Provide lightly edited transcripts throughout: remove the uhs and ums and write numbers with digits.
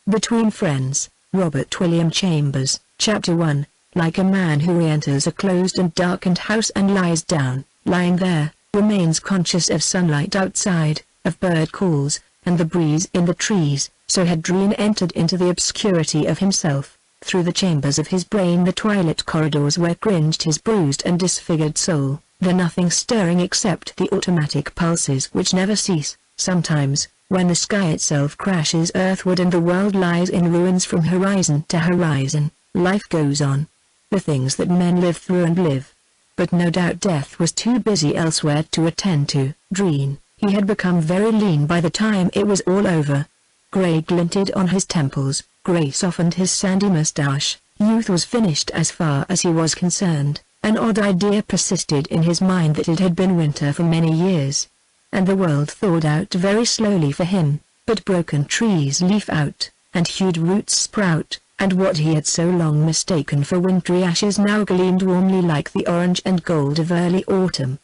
Between Friends, Robert William Chambers. Chapter 1. Like a man who re-enters a closed and darkened house and lies down, lying there, remains conscious of sunlight outside, of bird calls, and the breeze in the trees, so had Dreen entered into the obscurity of himself. Through the chambers of his brain the twilit corridors where cringed his bruised and disfigured soul, there nothing stirring except the automatic pulses which never cease. Sometimes, when the sky itself crashes earthward and the world lies in ruins from horizon to horizon, life goes on. The things that men live through and live. But no doubt death was too busy elsewhere to attend to Dreen. He had become very lean by the time it was all over. Grey glinted on his temples, grey softened his sandy moustache. Youth was finished as far as he was concerned. An odd idea persisted in his mind that it had been winter for many years, and the world thawed out very slowly for him, but broken trees leaf out, and hewed roots sprout, and what he had so long mistaken for wintry ashes now gleamed warmly like the orange and gold of early autumn.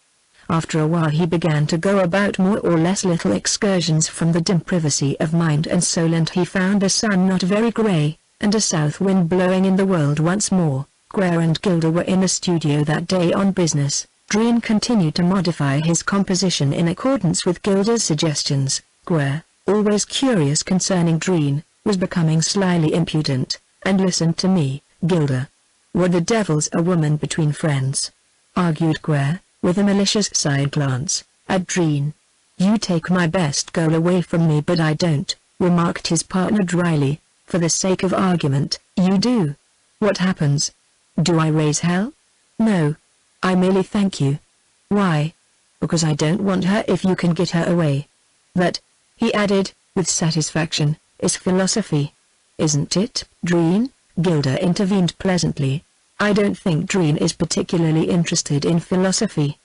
After a while he began to go about more or less little excursions from the dim privacy of mind and soul, and he found the sun not very grey, and a south wind blowing in the world once more. Guare and Gilda were in the studio that day on business. Dreen continued to modify his composition in accordance with Gilda's suggestions. Guare, always curious concerning Dreen, was becoming slyly impudent, and listened to me. Gilda, what the devil's a woman between friends? Argued Guare, with a malicious side glance at Dreen. You take my best girl away from me, but I don't, remarked his partner dryly. For the sake of argument, you do. What happens? Do I raise hell? No. I merely thank you. Why? Because I don't want her if you can get her away. That, he added, with satisfaction, is philosophy. Isn't it, Dreen? Gilda intervened pleasantly. I don't think Dreen is particularly interested in philosophy.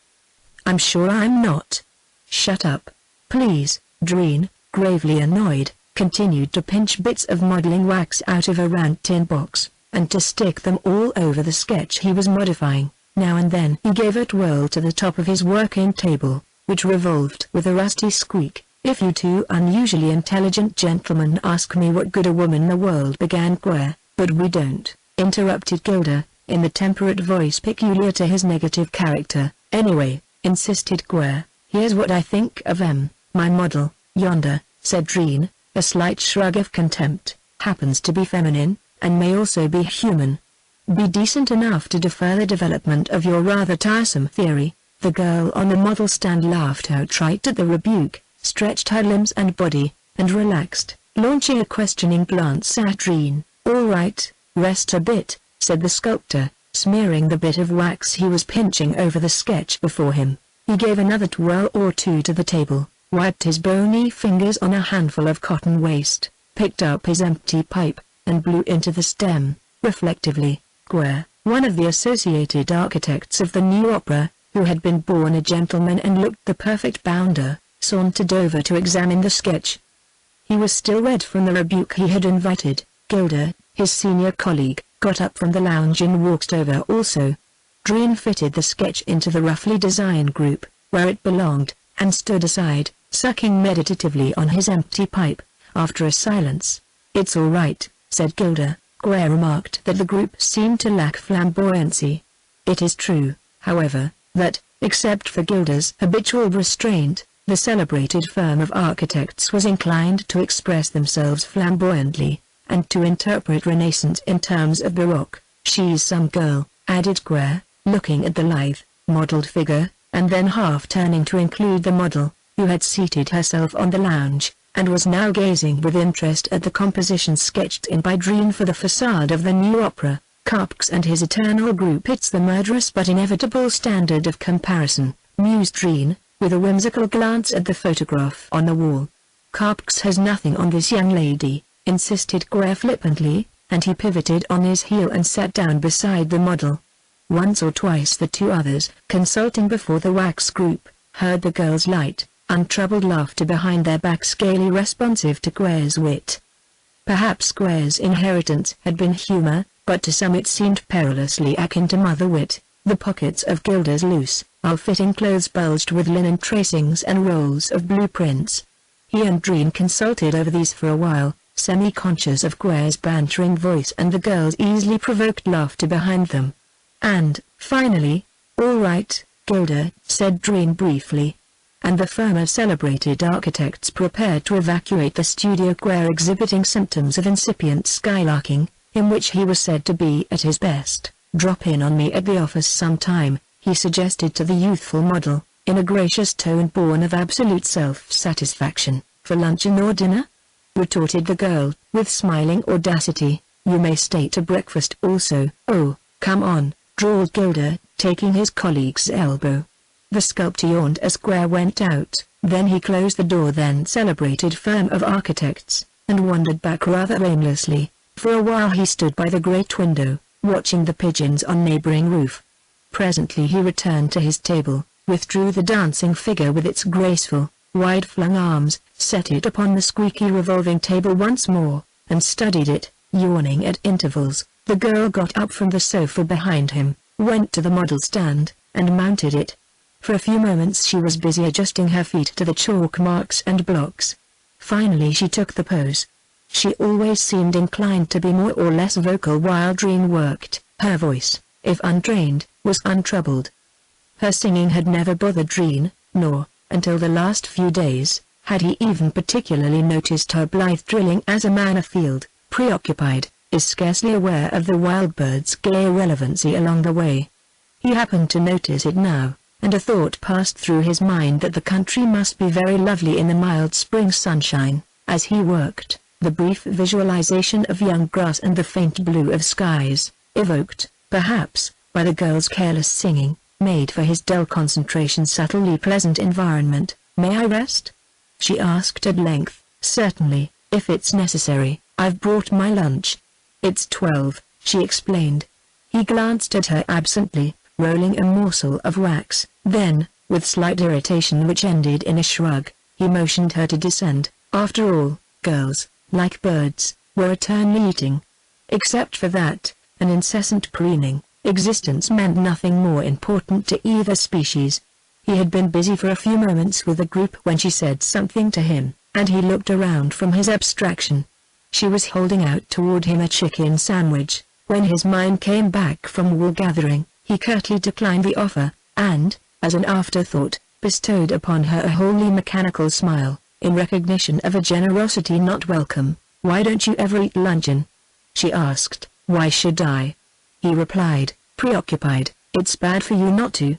I'm sure I'm not. Shut up, please. Dreen, gravely annoyed, continued to pinch bits of modeling wax out of a round tin box, and to stick them all over the sketch he was modifying. Now and then he gave a twirl to the top of his working table, which revolved with a rusty squeak. If you two unusually intelligent gentlemen ask me what good a woman the world, began Guare. But we don't, interrupted Gilda, in the temperate voice peculiar to his negative character. Anyway, insisted Guare, here's what I think of my model, yonder, said Dreen, a slight shrug of contempt. Happens to be feminine, and may also be human. Be decent enough to defer the development of your rather tiresome theory. The girl on the model stand laughed outright at the rebuke, stretched her limbs and body, and relaxed, launching a questioning glance at Dreen. All right, rest a bit, said the sculptor, smearing the bit of wax he was pinching over the sketch before him. He gave another twirl or two to the table, wiped his bony fingers on a handful of cotton waste, picked up his empty pipe, and blew into the stem, reflectively. Guare, one of the associated architects of the new opera, who had been born a gentleman and looked the perfect bounder, sauntered over to examine the sketch. He was still red from the rebuke he had invited. Gilda, his senior colleague, got up from the lounge and walked over also. Dreen fitted the sketch into the roughly designed group, where it belonged, and stood aside, sucking meditatively on his empty pipe. After a silence, "It's all right," said Gilda. Guare remarked that the group seemed to lack flamboyancy. It is true, however, that, except for Gilda's habitual restraint, the celebrated firm of architects was inclined to express themselves flamboyantly, and to interpret Renaissance in terms of Baroque. She's some girl, added Guare, looking at the lithe, modelled figure, and then half turning to include the model, who had seated herself on the lounge, and was now gazing with interest at the composition sketched in by Dreen for the facade of the new opera. Carpux and his eternal group, it's the murderous but inevitable standard of comparison, mused Dreen, with a whimsical glance at the photograph on the wall. Carpux has nothing on this young lady, insisted Guare flippantly, and he pivoted on his heel and sat down beside the model. Once or twice the two others, consulting before the wax group, heard the girl's light, untroubled laughter behind their backs, gaily responsive to Guare's wit. Perhaps Guare's inheritance had been humor, but to some it seemed perilously akin to mother wit. The pockets of Gilda's loose, ill-fitting clothes bulged with linen tracings and rolls of blueprints. He and Dreen consulted over these for a while, semi-conscious of Guerre's bantering voice and the girl's easily provoked laughter behind them. And, finally, "All right, Gilda," said Dream briefly. And the firm of celebrated architects prepared to evacuate the studio. Guerre exhibiting symptoms of incipient skylarking, in which he was said to be at his best. "Drop in on me at the office sometime," he suggested to the youthful model, in a gracious tone born of absolute self-satisfaction. "For luncheon or dinner?" retorted the girl, with smiling audacity. "You may stay to breakfast also." "Oh, come on," drawled Gilda, taking his colleague's elbow. The sculptor yawned as Guerre went out, then he closed the door. Then celebrated firm of architects, and wandered back rather aimlessly. For a while he stood by the great window, watching the pigeons on neighboring roof. Presently he returned to his table, withdrew the dancing figure with its graceful, wide-flung arms, set it upon the squeaky revolving table once more, and studied it, yawning at intervals. The girl got up from the sofa behind him, went to the model stand, and mounted it. For a few moments she was busy adjusting her feet to the chalk marks and blocks. Finally she took the pose. She always seemed inclined to be more or less vocal while Dream worked. Her voice, if untrained, was untroubled. Her singing had never bothered Dream, nor, until the last few days, had he even particularly noticed her blithe drilling as a man afield, preoccupied, is scarcely aware of the wild bird's gay irrelevancy along the way. He happened to notice it now, and a thought passed through his mind that the country must be very lovely in the mild spring sunshine. As he worked, the brief visualization of young grass and the faint blue of skies, evoked, perhaps, by the girl's careless singing, made for his dull concentration subtly pleasant environment. "May I rest?" she asked at length. "Certainly, if it's necessary. I've brought my lunch." "It's 12, she explained. He glanced at her absently, rolling a morsel of wax. Then, with slight irritation which ended in a shrug, he motioned her to descend. After all, girls, like birds, were eternally eating. Except for that, an incessant preening, existence meant nothing more important to either species. He had been busy for a few moments with the group when she said something to him, and he looked around from his abstraction. She was holding out toward him a chicken sandwich. When his mind came back from wool gathering, he curtly declined the offer, and, as an afterthought, bestowed upon her a wholly mechanical smile, in recognition of a generosity not welcome. "Why don't you ever eat luncheon?" she asked. "Why should I?" he replied, preoccupied. "It's bad for you not to.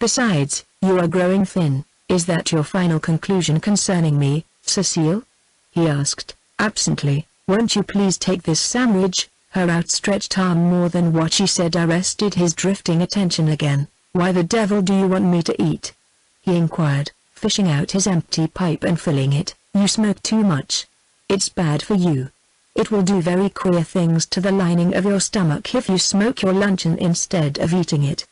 Besides, you are growing thin." "Is that your final conclusion concerning me, Cecile?" he asked, absently. "Won't you please take this sandwich?" Her outstretched arm more than what she said arrested his drifting attention again. "Why the devil do you want me to eat?" he inquired, fishing out his empty pipe and filling it. "You smoke too much. It's bad for you. It will do very queer things to the lining of your stomach if you smoke your luncheon instead of eating it."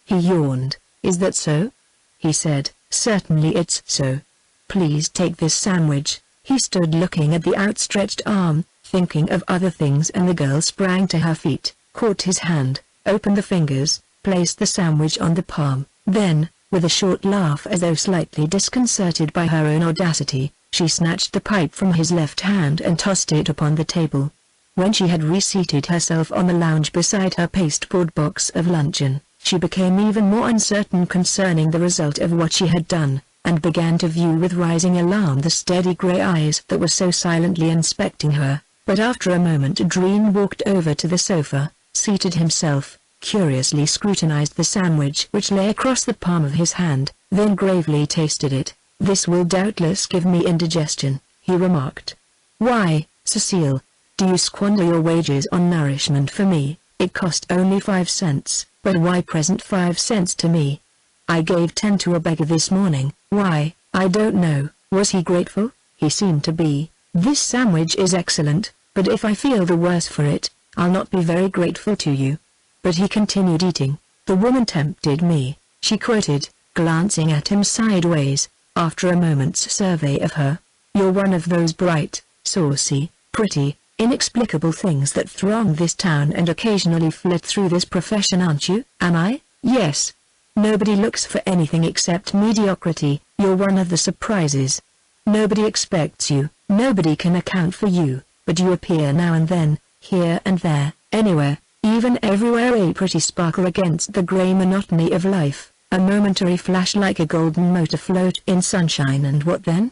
He yawned. "Is that so?" he said. "Certainly it's so. Please take this sandwich." He stood looking at the outstretched arm, thinking of other things, and the girl sprang to her feet, caught his hand, opened the fingers, placed the sandwich on the palm. Then, with a short laugh as though slightly disconcerted by her own audacity, she snatched the pipe from his left hand and tossed it upon the table. When she had reseated herself on the lounge beside her pasteboard box of luncheon, she became even more uncertain concerning the result of what she had done, and began to view with rising alarm the steady grey eyes that were so silently inspecting her. But after a moment Dream walked over to the sofa, seated himself, curiously scrutinized the sandwich which lay across the palm of his hand, then gravely tasted it. "This will doubtless give me indigestion," he remarked. "Why, Cecile, do you squander your wages on nourishment for me? It cost only 5 cents, but why present 5 cents to me? I gave 10 to a beggar this morning." "Why, I don't know." Was he grateful? He seemed to be. "This sandwich is excellent, but if I feel the worse for it, I'll not be very grateful to you." But he continued eating. "The woman tempted me," she quoted, glancing at him sideways, after a moment's survey of her. "You're one of those bright, saucy, pretty, inexplicable things that throng this town and occasionally flit through this profession, aren't you?" "Am I?" "Yes. Nobody looks for anything except mediocrity. You're one of the surprises. Nobody expects you, Nobody can account for you, but you appear now and then, here and there, anywhere, even everywhere, a pretty sparkle against the grey monotony of life, a momentary flash like a golden mote afloat in sunshine. And what then?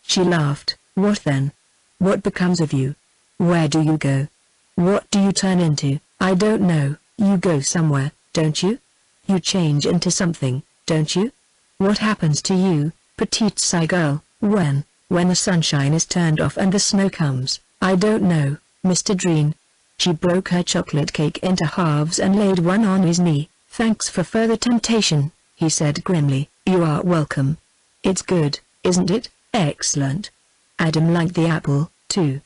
She laughed. What then? What becomes of you? Where do you go? What do you turn into? I don't know. You go somewhere, don't you? You change into something, don't you? What happens to you, petite shy girl, when the sunshine is turned off and the snow comes? I don't know, Mr. Dreen. She broke her chocolate cake into halves and laid one on his knee. Thanks for further temptation, he said grimly. You are welcome. It's good, isn't it? Excellent. Adam liked the apple, too.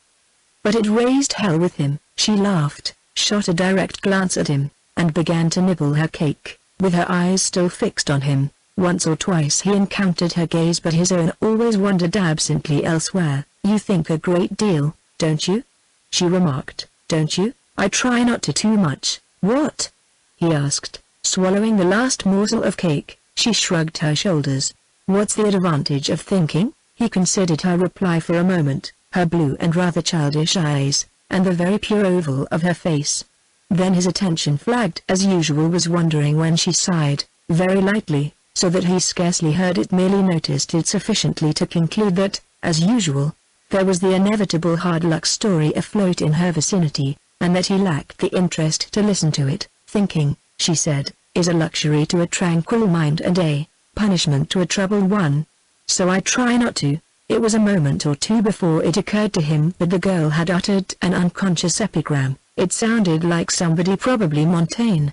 But it raised hell with him. She laughed, shot a direct glance at him, and began to nibble her cake, with her eyes still fixed on him. Once or twice he encountered her gaze, but his own always wandered absently elsewhere. You think a great deal, don't you? She remarked. Don't you? I try not to too much. What? He asked, swallowing the last morsel of cake. She shrugged her shoulders. What's the advantage of thinking? He considered her reply for a moment, her blue and rather childish eyes, and the very pure oval of her face. Then his attention flagged as usual, was wondering when she sighed, very lightly, so that he scarcely heard it, merely noticed it sufficiently to conclude that, as usual, there was the inevitable hard luck story afloat in her vicinity, and that he lacked the interest to listen to it. Thinking, she said, is a luxury to a tranquil mind and a punishment to a troubled one. So I try not to. It was a moment or two before it occurred to him that the girl had uttered an unconscious epigram. It sounded like somebody, probably Montaigne.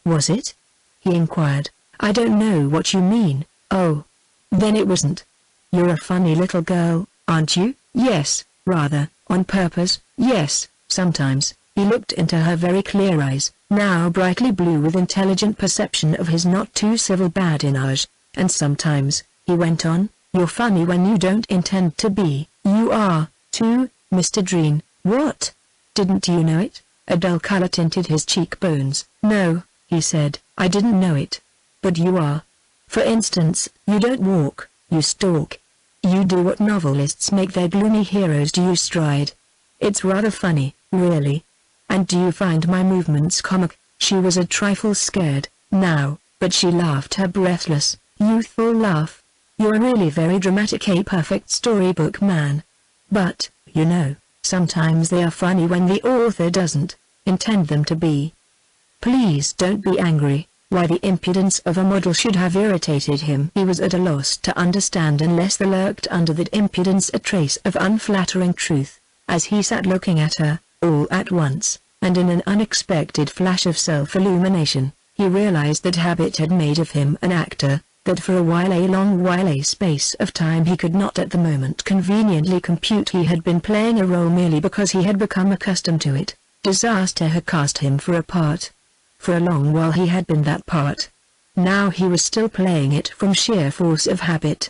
Was it? He inquired. I don't know what you mean. Oh. Then it wasn't. You're a funny little girl, aren't you? Yes, rather. On purpose? Yes, sometimes. He looked into her very clear eyes, now brightly blue with intelligent perception of his not too civil badinage. And sometimes, he went on, you're funny when you don't intend to be. You are, too, Mr. Dreen. What? Didn't you know it? A dull color tinted his cheekbones. No, he said, I didn't know it. But you are. For instance, you don't walk, you stalk. You do what novelists make their gloomy heroes do, you stride. It's rather funny, really. And do you find my movements comic? She was a trifle scared, now, but she laughed her breathless, youthful laugh. You're really very dramatic, a perfect storybook man. But, you know, sometimes they are funny when the author doesn't intend them to be. Please don't be angry. Why the impudence of a model should have irritated him he was at a loss to understand, unless there lurked under that impudence a trace of unflattering truth. As he sat looking at her, all at once, and in an unexpected flash of self-illumination, he realized that habit had made of him an actor, that for a while, a long while, a space of time he could not at the moment conveniently compute, he had been playing a role merely because he had become accustomed to it. Disaster had cast him for a part. For a long while he had been that part. Now he was still playing it from sheer force of habit.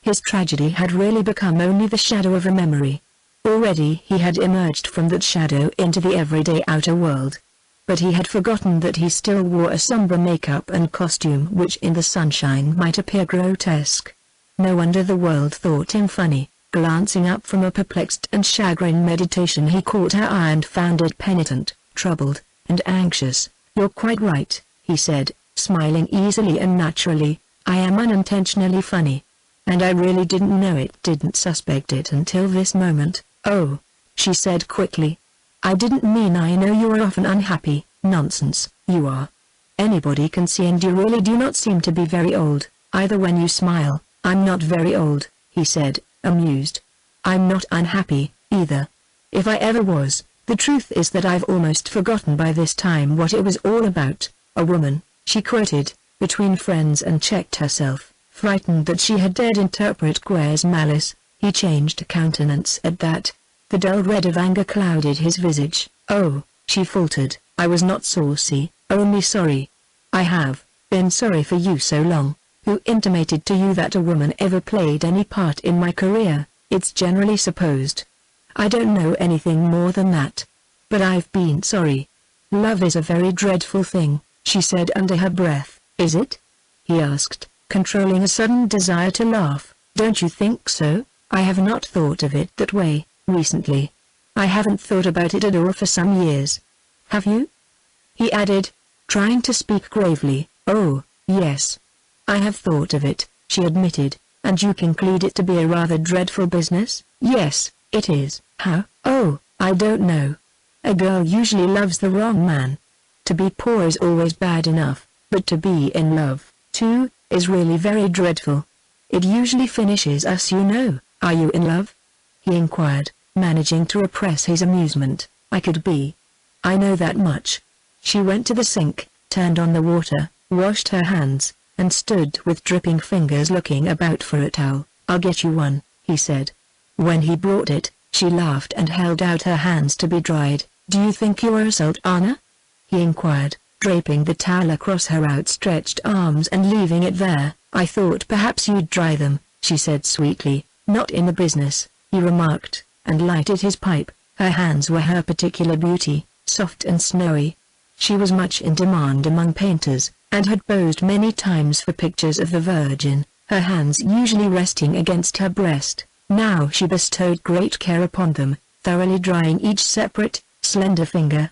His tragedy had really become only the shadow of a memory. Already he had emerged from that shadow into the everyday outer world. But he had forgotten that he still wore a somber makeup and costume which in the sunshine might appear grotesque. No wonder the world thought him funny. Glancing up from a perplexed and chagrined meditation, he caught her eye and found it penitent, troubled, and anxious. You're quite right, he said, smiling easily and naturally. I am unintentionally funny. And I really didn't know it, didn't suspect it until this moment. Oh, she said quickly. I didn't mean I know you are often unhappy. Nonsense, you are. Anybody can see, and you really do not seem to be very old, either when you smile. I'm not very old, he said, amused. I'm not unhappy, either. If I ever was. The truth is that I've almost forgotten by this time what it was all about. A woman, she quoted, between friends, and checked herself, frightened that she had dared interpret Guerre's malice. He changed countenance at that. The dull red of anger clouded his visage. Oh, she faltered, I was not saucy, only sorry. I have been sorry for you so long. Who intimated to you that a woman ever played any part in my career? It's generally supposed. I don't know anything more than that. But I've been sorry. Love is a very dreadful thing, she said under her breath. Is it? He asked, controlling a sudden desire to laugh. Don't you think so? I have not thought of it that way, recently. I haven't thought about it at all for some years. Have you? He added, trying to speak gravely. Oh, yes. I have thought of it, she admitted. And you conclude it to be a rather dreadful business? Yes, it is. How? Oh, I don't know. A girl usually loves the wrong man. To be poor is always bad enough, but to be in love, too, is really very dreadful. It usually finishes us, you know. Are you in love? He inquired, managing to repress his amusement. I could be. I know that much. She went to the sink, turned on the water, washed her hands, and stood with dripping fingers looking about for a towel. I'll get you one, he said. When he brought it, she laughed and held out her hands to be dried. Do you think you're a sultana? He inquired, draping the towel across her outstretched arms and leaving it there. I thought perhaps you'd dry them, she said sweetly. Not in the business, he remarked, and lighted his pipe. Her hands were her particular beauty, soft and snowy. She was much in demand among painters, and had posed many times for pictures of the Virgin, her hands usually resting against her breast. Now she bestowed great care upon them, thoroughly drying each separate, slender finger.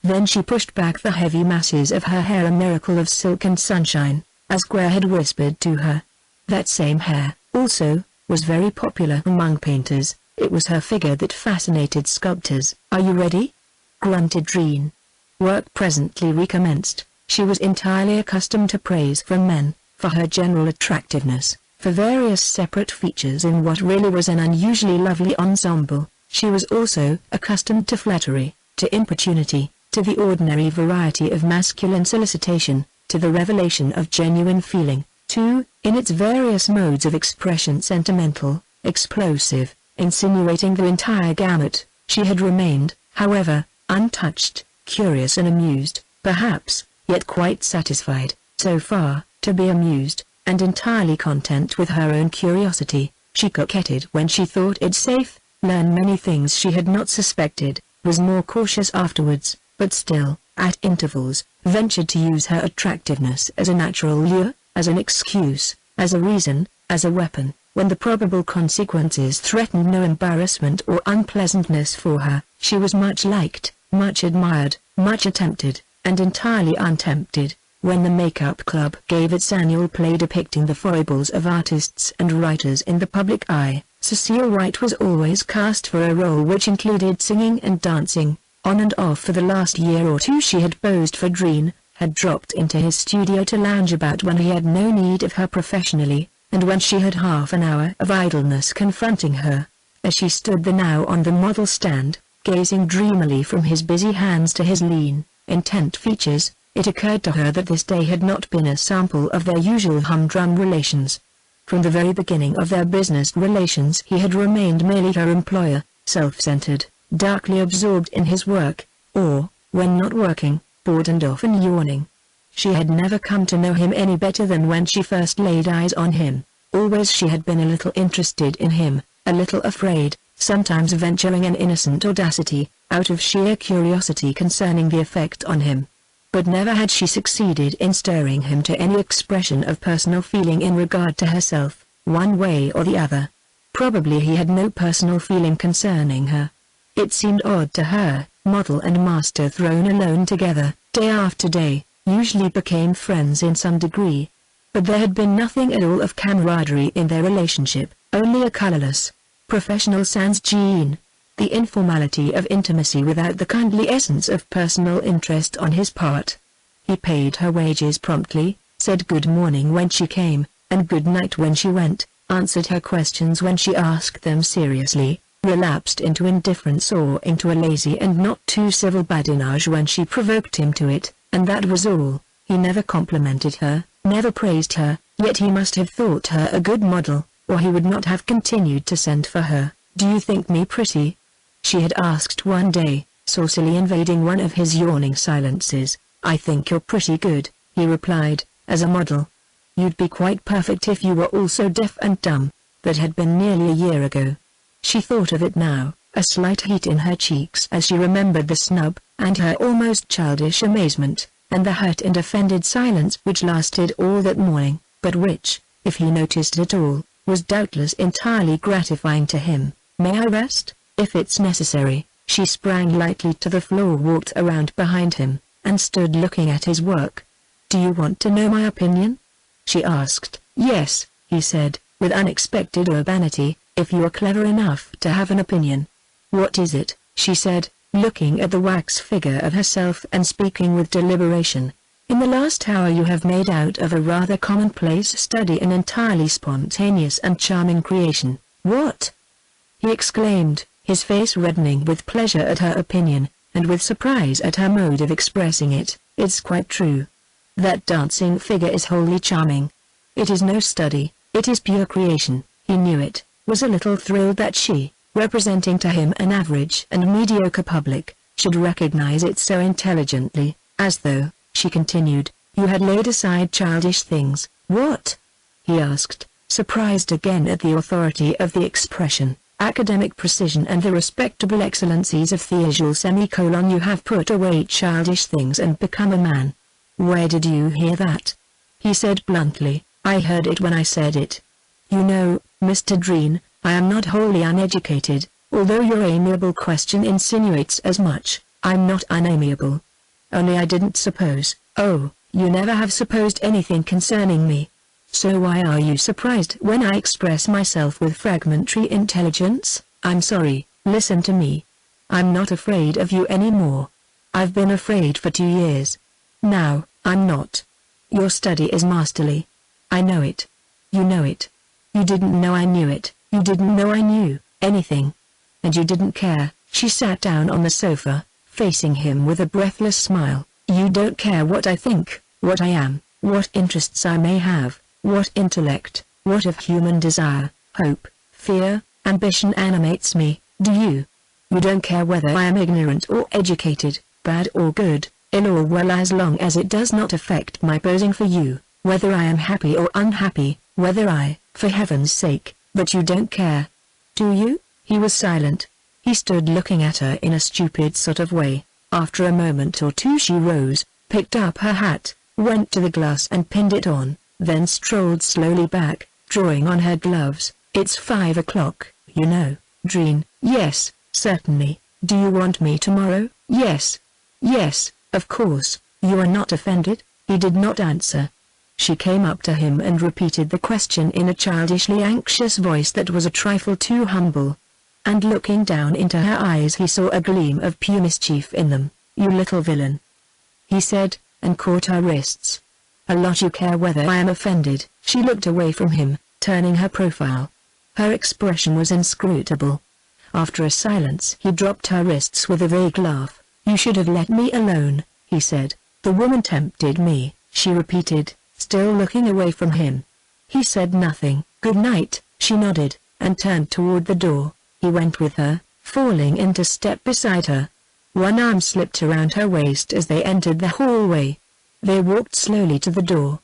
Then she pushed back the heavy masses of her hair, a miracle of silk and sunshine, as Square had whispered to her. That same hair, also, was very popular among painters. It was her figure that fascinated sculptors. Are you ready? Grunted Dreen. Work presently recommenced. She was entirely accustomed to praise from men, for her general attractiveness, for various separate features in what really was an unusually lovely ensemble. She was also accustomed to flattery, to importunity, to the ordinary variety of masculine solicitation, to the revelation of genuine feeling, to, in its various modes of expression, sentimental, explosive, insinuating the entire gamut. She had remained, however, untouched, curious and amused, perhaps, yet quite satisfied, so far, to be amused, and entirely content with her own curiosity. She coquetted when she thought it safe, learned many things she had not suspected, was more cautious afterwards, but still, at intervals, ventured to use her attractiveness as a natural lure, as an excuse, as a reason, as a weapon, when the probable consequences threatened no embarrassment or unpleasantness for her. She was much liked, much admired, much attempted, and entirely untempted. When the Makeup Club gave its annual play depicting the foibles of artists and writers in the public eye, Cecile Wright was always cast for a role which included singing and dancing. On and off for the last year or two she had posed for Dreen, had dropped into his studio to lounge about when he had no need of her professionally, and when she had half an hour of idleness confronting her. As she stood there now on the model stand, gazing dreamily from his busy hands to his lean, intent features, it occurred to her that this day had not been a sample of their usual humdrum relations. From the very beginning of their business relations he had remained merely her employer, self-centered, darkly absorbed in his work, or, when not working, bored and often yawning. She had never come to know him any better than when she first laid eyes on him. Always she had been a little interested in him, a little afraid, sometimes venturing an innocent audacity, out of sheer curiosity concerning the effect on him. But never had she succeeded in stirring him to any expression of personal feeling in regard to herself, one way or the other. Probably he had no personal feeling concerning her. It seemed odd to her, model and master thrown alone together, day after day, usually became friends in some degree. But there had been nothing at all of camaraderie in their relationship, only a colorless, professional sans gene, the informality of intimacy without the kindly essence of personal interest on his part. He paid her wages promptly, said good morning when she came, and good night when she went, answered her questions when she asked them seriously, relapsed into indifference or into a lazy and not too civil badinage when she provoked him to it, and that was all. He never complimented her, never praised her, yet he must have thought her a good model, or he would not have continued to send for her. Do you think me pretty? She had asked one day, saucily invading one of his yawning silences. I think you're pretty good, he replied, as a model. You'd be quite perfect if you were also deaf and dumb. That had been nearly a year ago. She thought of it now, a slight heat in her cheeks as she remembered the snub, and her almost childish amazement, and the hurt and offended silence which lasted all that morning, but which, if he noticed at all, was doubtless entirely gratifying to him. "May I rest, if it's necessary?" She sprang lightly to the floor, walked around behind him, and stood looking at his work. "Do you want to know my opinion?" she asked. "Yes," he said, with unexpected urbanity, "if you are clever enough to have an opinion." "What is it?" she said, looking at the wax figure of herself and speaking with deliberation. "In the last hour you have made out of a rather commonplace study an entirely spontaneous and charming creation." "What?" he exclaimed, his face reddening with pleasure at her opinion, and with surprise at her mode of expressing it. "It's quite true. That dancing figure is wholly charming. It is no study, it is pure creation." He knew it, was a little thrilled that she, representing to him an average and mediocre public, should recognize it so intelligently, as though, she continued, you had laid aside childish things. "What?" he asked, surprised again at the authority of the expression. "Academic precision and the respectable excellencies of theater. You have put away childish things and become a man." "Where did you hear that?" he said bluntly. "I heard it when I said it. You know, Mr. Dreen, I am not wholly uneducated, although your amiable question insinuates as much. I'm not unamiable. Only I didn't suppose." "Oh, you never have supposed anything concerning me. So why are you surprised when I express myself with fragmentary intelligence?" "I'm sorry, listen to me. I'm not afraid of you anymore. I've been afraid for 2 years. Now, I'm not. Your study is masterly. I know it. You know it. You didn't know I knew it. You didn't know I knew anything. And you didn't care." She sat down on the sofa, facing him with a breathless smile. "You don't care what I think, what I am, what interests I may have, what intellect, what of human desire, hope, fear, ambition animates me, do you? You don't care whether I am ignorant or educated, bad or good, ill or well, as long as it does not affect my posing for you, whether I am happy or unhappy, whether I, for heaven's sake, but you don't care. Do you?" He was silent. He stood looking at her in a stupid sort of way. After a moment or two she rose, picked up her hat, went to the glass and pinned it on, then strolled slowly back, drawing on her gloves. "It's 5 o'clock, you know, Dreen." "Yes, certainly. Do you want me tomorrow?" "Yes. Yes, of course. You are not offended?" He did not answer. She came up to him and repeated the question in a childishly anxious voice that was a trifle too humble. And looking down into her eyes he saw a gleam of pure mischief in them. "You little villain," he said, and caught her wrists. "A lot you care whether I am offended." She looked away from him, turning her profile. Her expression was inscrutable. After a silence he dropped her wrists with a vague laugh. "You should have let me alone," he said. "The woman tempted me," she repeated, still looking away from him. He said nothing. "Good night," she nodded, and turned toward the door. He went with her, falling into step beside her. One arm slipped around her waist as they entered the hallway. They walked slowly to the door.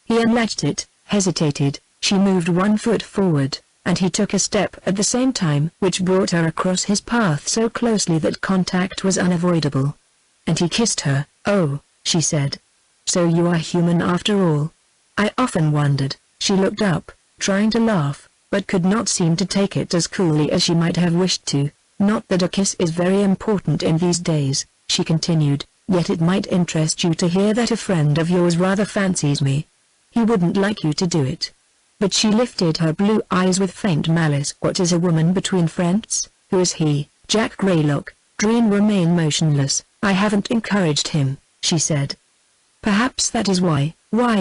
He unlatched it, hesitated, she moved 1 foot forward, and he took a step at the same time, which brought her across his path so closely that contact was unavoidable. And he kissed her. "Oh," she said. "So you are human after all. I often wondered." She looked up, trying to laugh, but could not seem to take it as coolly as she might have wished to. "Not that a kiss is very important in these days," she continued, "yet it might interest you to hear that a friend of yours rather fancies me. He wouldn't like you to do it." But she lifted her blue eyes with faint malice. "What is a woman between friends? Who is he?" "Jack Greylock." Dreen remained motionless. "I haven't encouraged him," she said. "Perhaps that is why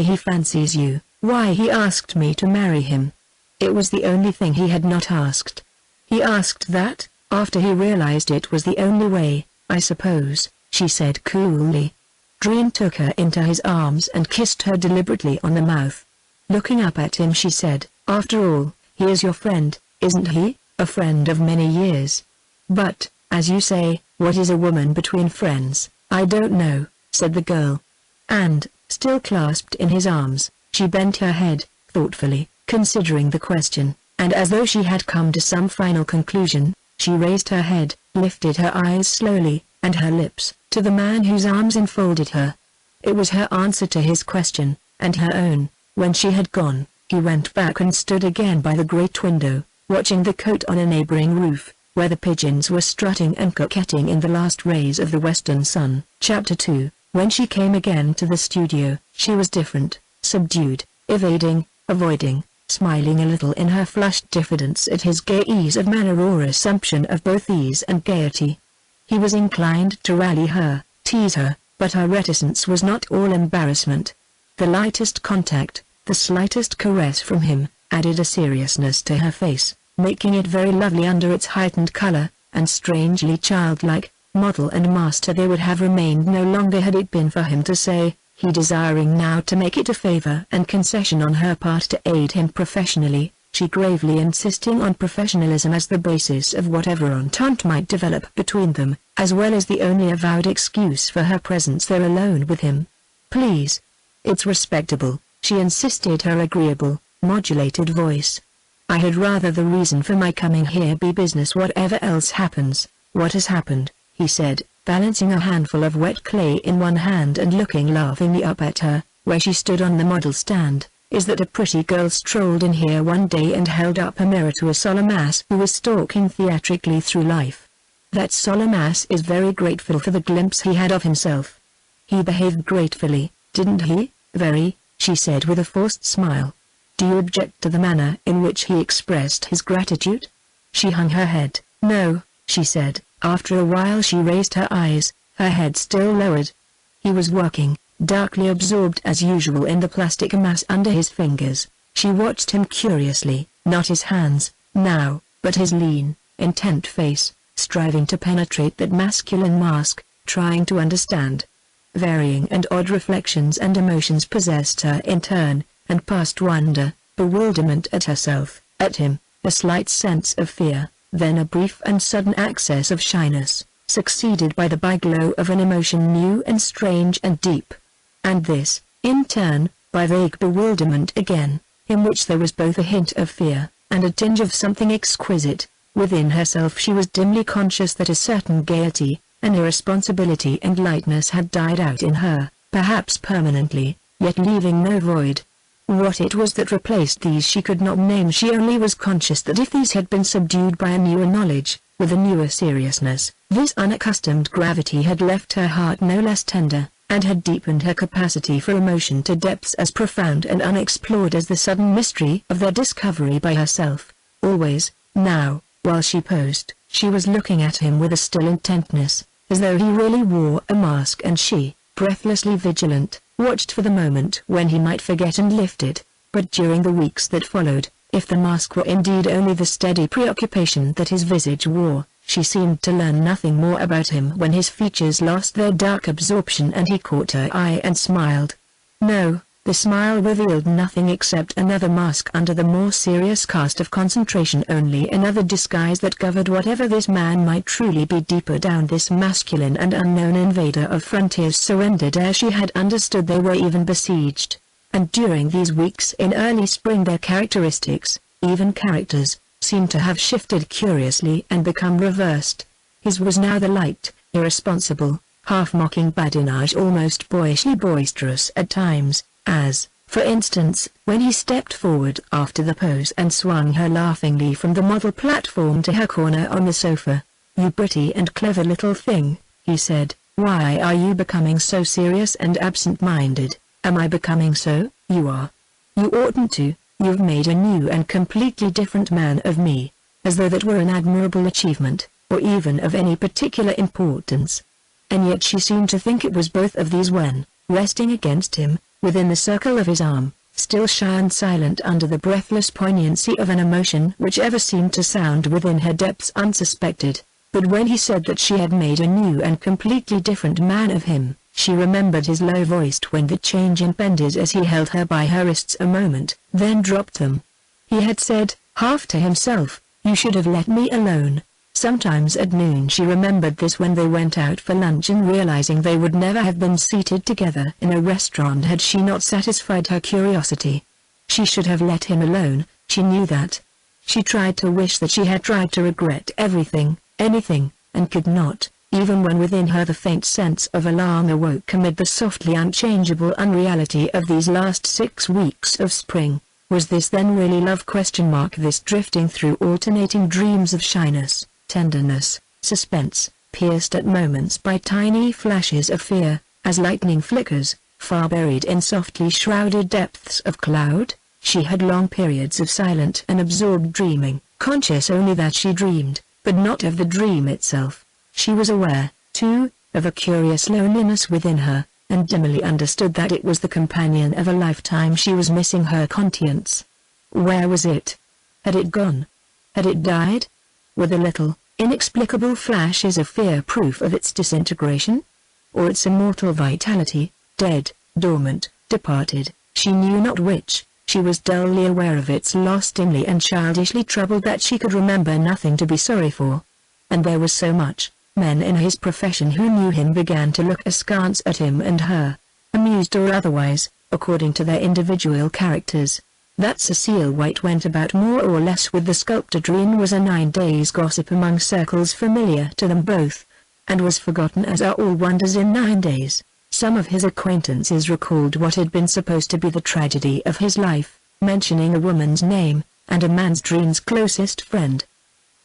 he fancies you, why he asked me to marry him." It was the only thing he had not asked. He asked that, after he realized it was the only way, "I suppose," she said coolly. Dreen took her into his arms and kissed her deliberately on the mouth. Looking up at him she said, "After all, he is your friend, isn't he? A friend of many years. But, as you say, what is a woman between friends?" "I don't know," said the girl. And, still clasped in his arms, she bent her head, thoughtfully, considering the question, and as though she had come to some final conclusion, she raised her head, lifted her eyes slowly, and her lips, to the man whose arms enfolded her. It was her answer to his question, and her own, when she had gone. He went back and stood again by the great window, watching the court on a neighboring roof, where the pigeons were strutting and coquetting in the last rays of the western sun. Chapter 2. When she came again to the studio, she was different, subdued, evading, avoiding, smiling a little in her flushed diffidence at his gay ease of manner or assumption of both ease and gaiety. He was inclined to rally her, tease her, but her reticence was not all embarrassment. The lightest contact, the slightest caress from him, added a seriousness to her face, making it very lovely under its heightened color, and strangely childlike. Model and master they would have remained no longer had it been for him to say, he desiring now to make it a favor and concession on her part to aid him professionally, she gravely insisting on professionalism as the basis of whatever entente might develop between them, as well as the only avowed excuse for her presence there alone with him. Please. It's respectable, she insisted, her agreeable, modulated voice. I had rather the reason for my coming here be business whatever else happens. What has happened, he said, balancing a handful of wet clay in one hand and looking laughingly up at her, where she stood on the model stand, is that a pretty girl strolled in here one day and held up a mirror to a solemn ass who was stalking theatrically through life. That solemn ass is very grateful for the glimpse he had of himself. He behaved gratefully, didn't he? Very, she said with a forced smile. Do you object to the manner in which he expressed his gratitude? She hung her head. No, she said. After a while she raised her eyes, her head still lowered. He was working, darkly absorbed as usual in the plastic mass under his fingers. She watched him curiously, not his hands, now, but his lean, intent face, striving to penetrate that masculine mask, trying to understand. Varying and odd reflections and emotions possessed her in turn, and past wonder, bewilderment at herself, at him, a slight sense of fear, then a brief and sudden access of shyness, succeeded by the byglow of an emotion new and strange and deep. And this, in turn, by vague bewilderment again, in which there was both a hint of fear, and a tinge of something exquisite. Within herself she was dimly conscious that a certain gaiety, an irresponsibility and lightness had died out in her, perhaps permanently, yet leaving no void. What it was that replaced these she could not name. She only was conscious that if these had been subdued by a newer knowledge, with a newer seriousness, this unaccustomed gravity had left her heart no less tender, and had deepened her capacity for emotion to depths as profound and unexplored as the sudden mystery of their discovery by herself. Always, now, while she posed, she was looking at him with a still intentness, as though he really wore a mask and she, breathlessly vigilant, watched for the moment when he might forget and lift it. But during the weeks that followed, if the mask were indeed only the steady preoccupation that his visage wore, she seemed to learn nothing more about him when his features lost their dark absorption and he caught her eye and smiled. No, the smile revealed nothing except another mask under the more serious cast of concentration, only another disguise that covered whatever this man might truly be deeper down. This masculine and unknown invader of frontiers surrendered ere she had understood they were even besieged. And during these weeks in early spring their characteristics, even characters, seemed to have shifted curiously and become reversed. His was now the light, irresponsible, half-mocking badinage, almost boyishly boisterous at times, as, for instance, when he stepped forward after the pose and swung her laughingly from the model platform to her corner on the sofa. "You pretty and clever little thing," he said, "why are you becoming so serious and absent-minded?" "Am I becoming so?" "You are. You oughtn't to. You've made a new and completely different man of me." As though that were an admirable achievement, or even of any particular importance. And yet she seemed to think it was both of these when, resting against him, within the circle of his arm, still shy and silent under the breathless poignancy of an emotion which ever seemed to sound within her depths unsuspected. But when he said that she had made a new and completely different man of him, she remembered his low voiced when the change impended as he held her by her wrists a moment, then dropped them. He had said, half to himself, "You should have let me alone." Sometimes at noon she remembered this when they went out for luncheon, realizing they would never have been seated together in a restaurant had she not satisfied her curiosity. She should have let him alone, she knew that. She tried to wish that she had tried to regret everything, anything, and could not, even when within her the faint sense of alarm awoke amid the softly unchangeable unreality of these last 6 weeks of spring. Was this then really love? This drifting through alternating dreams of shyness, tenderness, suspense, pierced at moments by tiny flashes of fear, as lightning flickers, far buried in softly shrouded depths of cloud. She had long periods of silent and absorbed dreaming, conscious only that she dreamed, but not of the dream itself. She was aware, too, of a curious loneliness within her, and dimly understood that it was the companion of a lifetime she was missing. Her conscience. Where was it? Had it gone? Had it died? Were the little, inexplicable flashes of fear proof of its disintegration? Or its immortal vitality, dead, dormant, departed, she knew not which. She was dully aware of its loss, dimly and childishly troubled that she could remember nothing to be sorry for. And there was so much. Men in his profession who knew him began to look askance at him and her, amused or otherwise, according to their individual characters. That Cecile White went about more or less with the sculptor Dreen was a 9 days' gossip among circles familiar to them both, and was forgotten as are all wonders in 9 days. Some of his acquaintances recalled what had been supposed to be the tragedy of his life, mentioning a woman's name, and a man's Dreen's closest friend.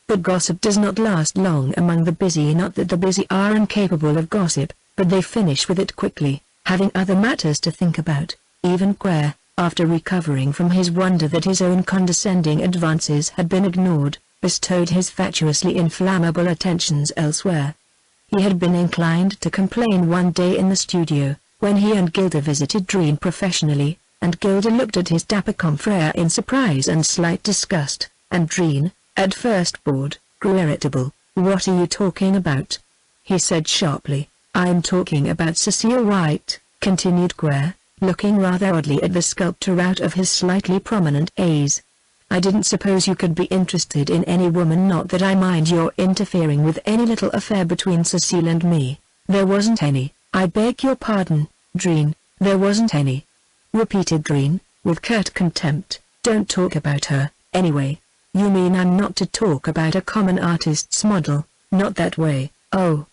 But gossip does not last long among the busy. Not that the busy are incapable of gossip, but they finish with it quickly, having other matters to think about. Even Quare, after recovering from his wonder that his own condescending advances had been ignored, bestowed his fatuously inflammable attentions elsewhere. He had been inclined to complain one day in the studio, when he and Gilda visited Dreen professionally, and Gilda looked at his dapper confrère in surprise and slight disgust, and Dreen, at first bored, grew irritable. "What are you talking about?" he said sharply. "I'm talking about Cecile White," continued Quare, looking rather oddly at the sculptor out of his slightly prominent A's. "I didn't suppose you could be interested in any woman. Not that I mind your interfering with any little affair between Cecile and me." "There wasn't any." "I beg your pardon, Dreen, there wasn't any," repeated Dreen, with curt contempt. "Don't talk about her, anyway." "You mean I'm not to talk about a common artist's model?" "Not that way." "Oh.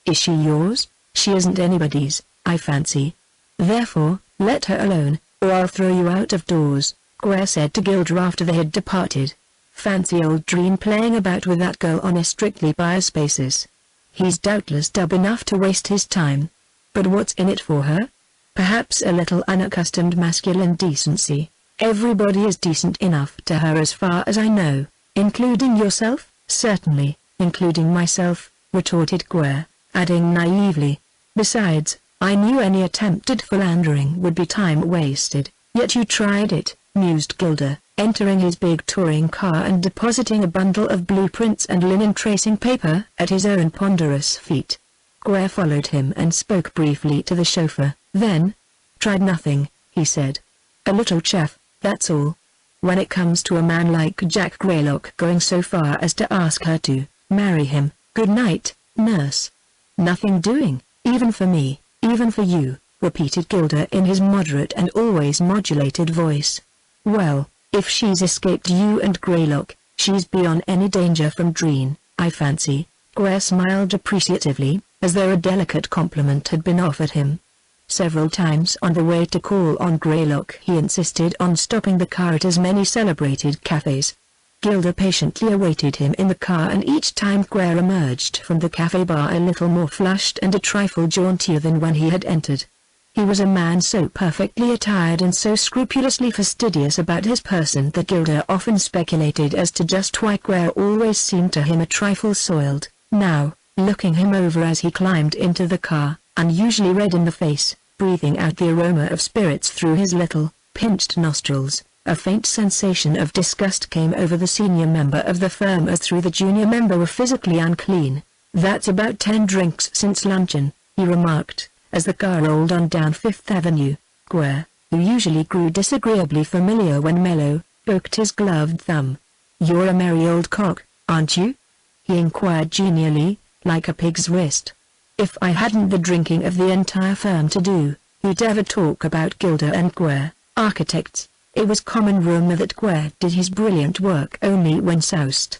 Is she yours?" "She isn't anybody's, I fancy. Therefore, let her alone, or I'll throw you out of doors," Quare said to Gilda after they had departed. "Fancy old Dreen playing about with that girl on a strictly biased basis. He's doubtless dub enough to waste his time. But what's in it for her? Perhaps a little unaccustomed masculine decency. Everybody is decent enough to her as far as I know." "Including yourself?" "Certainly, including myself," retorted Quare, adding naively. "Besides, I knew any attempt at philandering would be time wasted." "Yet you tried it," mused Gilda, entering his big touring car and depositing a bundle of blueprints and linen tracing paper at his own ponderous feet. Quare followed him and spoke briefly to the chauffeur. Then, "Tried nothing," he said. "A little chaff, that's all. When it comes to a man like Jack Greylock going so far as to ask her to marry him, good night, nurse. Nothing doing, even for me, even for you," repeated Gilda in his moderate and always modulated voice. "Well, if she's escaped you and Greylock, she's beyond any danger from Dreen, I fancy." Quare smiled appreciatively, as though a delicate compliment had been offered him. Several times on the way to call on Greylock he insisted on stopping the car at as many celebrated cafes. Gilda patiently awaited him in the car, and each time Quare emerged from the cafe bar a little more flushed and a trifle jauntier than when he had entered. He was a man so perfectly attired and so scrupulously fastidious about his person that Gilda often speculated as to just why Quare always seemed to him a trifle soiled. Now, looking him over as he climbed into the car, unusually red in the face, breathing out the aroma of spirits through his little, pinched nostrils, a faint sensation of disgust came over the senior member of the firm as through the junior member were physically unclean. "That's about 10 drinks since luncheon," he remarked, as the car rolled on down Fifth Avenue. Quare, who usually grew disagreeably familiar when mellow, poked his gloved thumb. "You're a merry old cock, aren't you?" he inquired genially, like a pig's wrist. If I hadn't the drinking of the entire firm to do, who'd ever talk about Gilda and Quare, architects? It was common rumor that Quare did his brilliant work only when soused.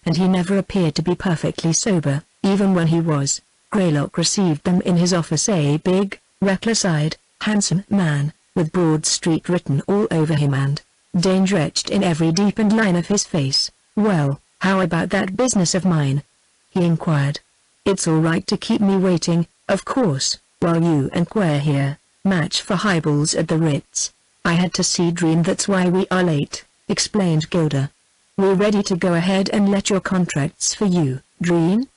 And he never appeared to be perfectly sober, even when he was. Greylock received them in his office, a big, reckless-eyed, handsome man, with Broad Street written all over him and, danger etched in every deepened line of his face. "Well, how about that business of mine?" he inquired. "It's all right to keep me waiting, of course, while you and Quare here match for highballs at the Ritz. I had to see Dreen, that's why we are late," explained Gilda. "We're ready to go ahead and let your contracts for you." "Dreen?"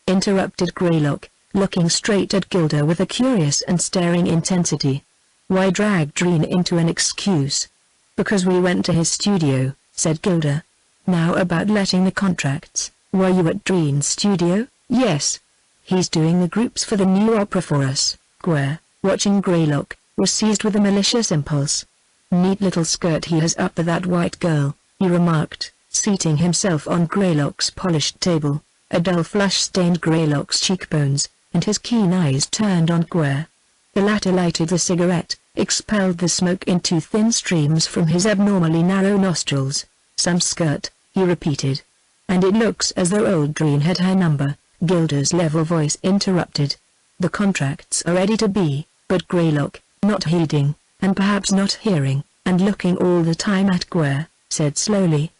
interrupted Greylock, looking straight at Gilda with a curious and staring intensity. "Why drag Dreen into an excuse?" "Because we went to his studio," said Gilda. "Now about letting the contracts, were you at Dreen's studio?" "Yes. He's doing the groups for the new opera for us." Quare, watching Greylock, was seized with a malicious impulse. "Neat little skirt he has up for that white girl," he remarked, seating himself on Greylock's polished table. A dull flush stained Greylock's cheekbones, and his keen eyes turned on Quare. The latter lighted the cigarette, expelled the smoke in two thin streams from his abnormally narrow nostrils. "Some skirt," he repeated. "And it looks as though old Dreen had her number," Gilda's level voice interrupted. "The contracts are ready to be," but Greylock, not heeding, and perhaps not hearing, and looking all the time at Quare, said slowly,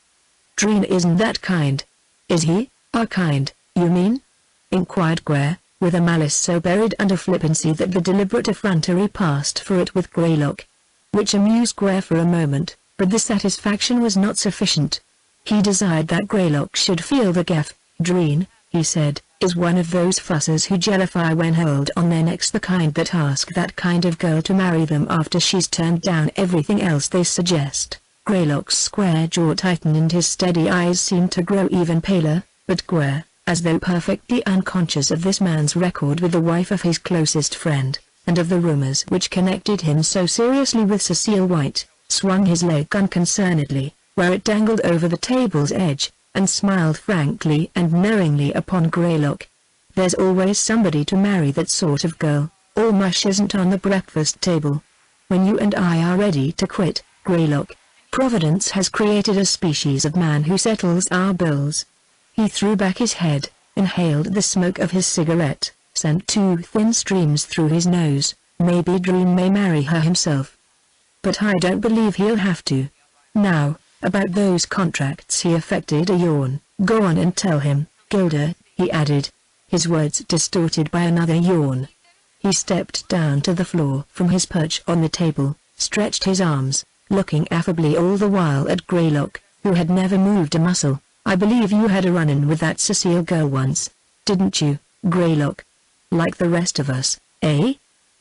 "Dreen isn't that kind." "Is he, our kind, you mean?" inquired Quare, with a malice so buried under flippancy that the deliberate effrontery passed for it with Greylock. Which amused Quare for a moment, but the satisfaction was not sufficient. He desired that Greylock should feel the gaff. "Dreen," he said, "is one of those fussers who jellify when hurled on their necks, the kind that ask that kind of girl to marry them after she's turned down everything else they suggest." Greylock's square jaw tightened and his steady eyes seemed to grow even paler, but Quare, as though perfectly unconscious of this man's record with the wife of his closest friend, and of the rumors which connected him so seriously with Cecile White, swung his leg unconcernedly, where it dangled over the table's edge, and smiled frankly and knowingly upon Greylock. "There's always somebody to marry that sort of girl. All mush isn't on the breakfast table. When you and I are ready to quit, Greylock, Providence has created a species of man who settles our bills." He threw back his head, inhaled the smoke of his cigarette, sent two thin streams through his nose. "Maybe Dreen may marry her himself. But I don't believe he'll have to. Now, about those contracts." He affected a yawn. "Go on and tell him, Gilda," he added, his words distorted by another yawn. He stepped down to the floor from his perch on the table, stretched his arms, looking affably all the while at Greylock, who had never moved a muscle. "I believe you had a run-in with that Cecile girl once, didn't you, Greylock? Like the rest of us, eh?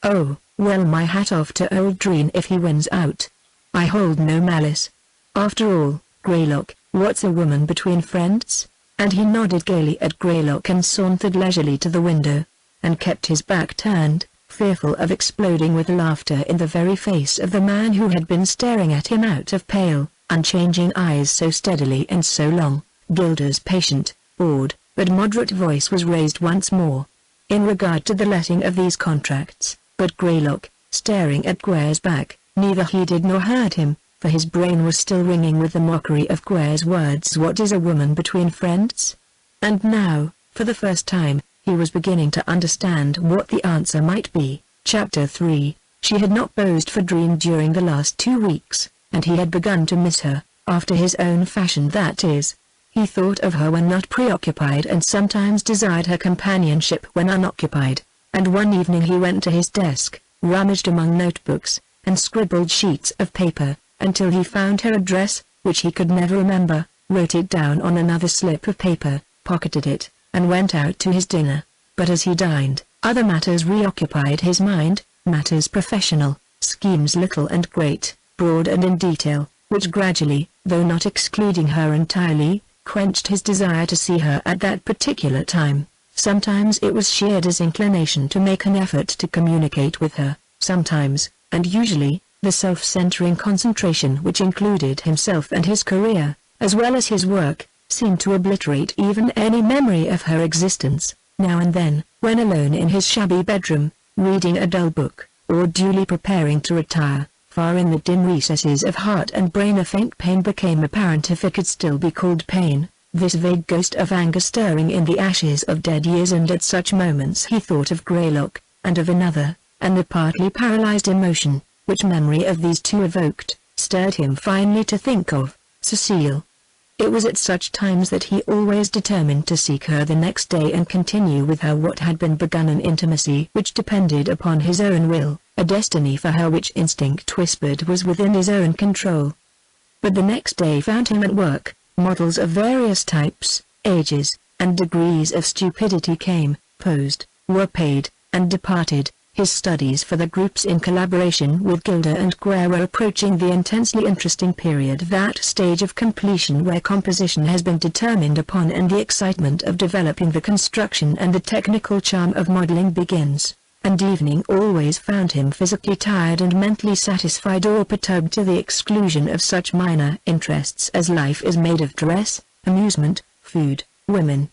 Oh, well, my hat off to old Dreen if he wins out. I hold no malice. After all, Greylock, what's a woman between friends?" And he nodded gaily at Greylock and sauntered leisurely to the window, and kept his back turned, fearful of exploding with laughter in the very face of the man who had been staring at him out of pale, unchanging eyes so steadily and so long. Gilda's patient, awed, but moderate voice was raised once more. "In regard to the letting of these contracts," but Greylock, staring at Quare's back, neither heeded nor heard him, for his brain was still ringing with the mockery of Quare's words. "What is a woman between friends?" And now, for the first time, he was beginning to understand what the answer might be. Chapter 3. She had not posed for Dreen during the last 2 weeks, and he had begun to miss her, after his own fashion, that is. He thought of her when not preoccupied and sometimes desired her companionship when unoccupied, and one evening he went to his desk, rummaged among notebooks, and scribbled sheets of paper, until he found her address, which he could never remember, wrote it down on another slip of paper, pocketed it, and went out to his dinner. But as he dined, other matters reoccupied his mind, matters professional, schemes little and great, broad and in detail, which gradually, though not excluding her entirely, quenched his desire to see her at that particular time. Sometimes it was sheer disinclination to make an effort to communicate with her, sometimes, and usually, the self-centering concentration which included himself and his career, as well as his work, seemed to obliterate even any memory of her existence. Now and then, when alone in his shabby bedroom, reading a dull book, or duly preparing to retire, far in the dim recesses of heart and brain a faint pain became apparent, if it could still be called pain, this vague ghost of anger stirring in the ashes of dead years, and at such moments he thought of Greylock, and of another, and the partly paralyzed emotion, which memory of these two evoked, stirred him finally to think of Cecile. It was at such times that he always determined to seek her the next day and continue with her what had been begun, an intimacy which depended upon his own will, a destiny for her which instinct whispered was within his own control. But the next day found him at work. Models of various types, ages, and degrees of stupidity came, posed, were paid, and departed. His studies for the groups in collaboration with Gilder and Greer were approaching the intensely interesting period, that stage of completion where composition has been determined upon and the excitement of developing the construction and the technical charm of modeling begins, and evening always found him physically tired and mentally satisfied or perturbed to the exclusion of such minor interests as life is made of dress, amusement, food, women.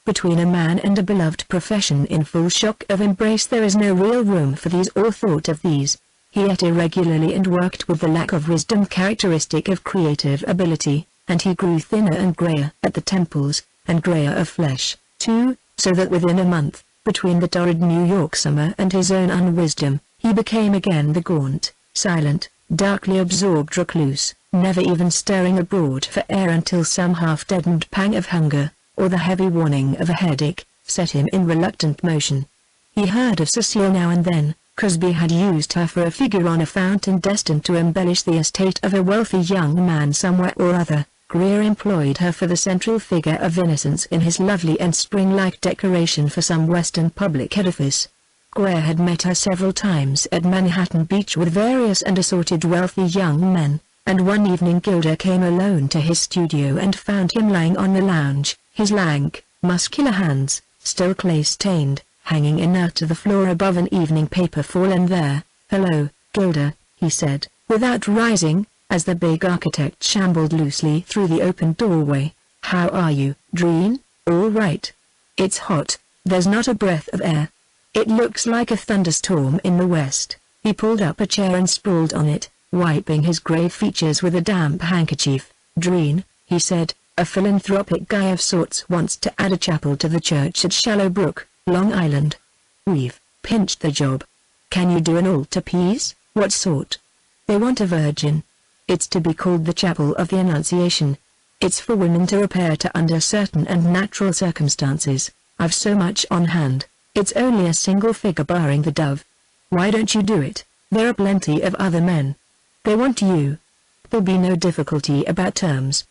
Between a man and a beloved profession in full shock of embrace there is no real room for these or thought of these. He ate irregularly and worked with the lack of wisdom characteristic of creative ability, and he grew thinner and grayer at the temples, and grayer of flesh, too, so that within a month, between the torrid New York summer and his own unwisdom, he became again the gaunt, silent, darkly absorbed recluse, never even stirring abroad for air until some half-deadened pang of hunger, or the heavy warning of a headache, set him in reluctant motion. He heard of Cecile now and then. Crosby had used her for a figure on a fountain destined to embellish the estate of a wealthy young man somewhere or other. Greer employed her for the central figure of innocence in his lovely and spring-like decoration for some western public edifice. Greer had met her several times at Manhattan Beach with various and assorted wealthy young men, and one evening Gilder came alone to his studio and found him lying on the lounge, his lank, muscular hands, still clay-stained, hanging inert to the floor above an evening paper fallen there. "Hello, Gilder," he said, without rising, as the big architect shambled loosely through the open doorway. "How are you, Dreen? All right. It's hot, there's not a breath of air. It looks like a thunderstorm in the west." He pulled up a chair and sprawled on it, wiping his grey features with a damp handkerchief. "Dreen," he said, "a philanthropic guy of sorts wants to add a chapel to the church at Shallow Brook, Long Island. We've pinched the job. Can you do an altarpiece?" "What sort?" "They want a virgin. It's to be called the Chapel of the Annunciation. It's for women to repair to under certain and natural circumstances. I've so much on hand. It's only a single figure barring the dove. Why don't you do it? There are plenty of other men. They want you. There'll be no difficulty about terms."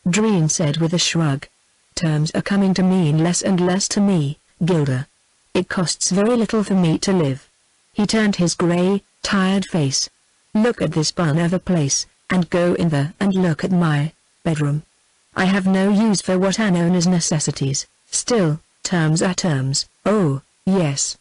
Dreen said with a shrug. "Terms are coming to mean less and less to me, Gilder. It costs very little for me to live." He turned his grey, tired face. "Look at this bun of a place, and go in there and look at my bedroom. I have no use for what are known as necessities. Still, terms are terms. Oh, yes.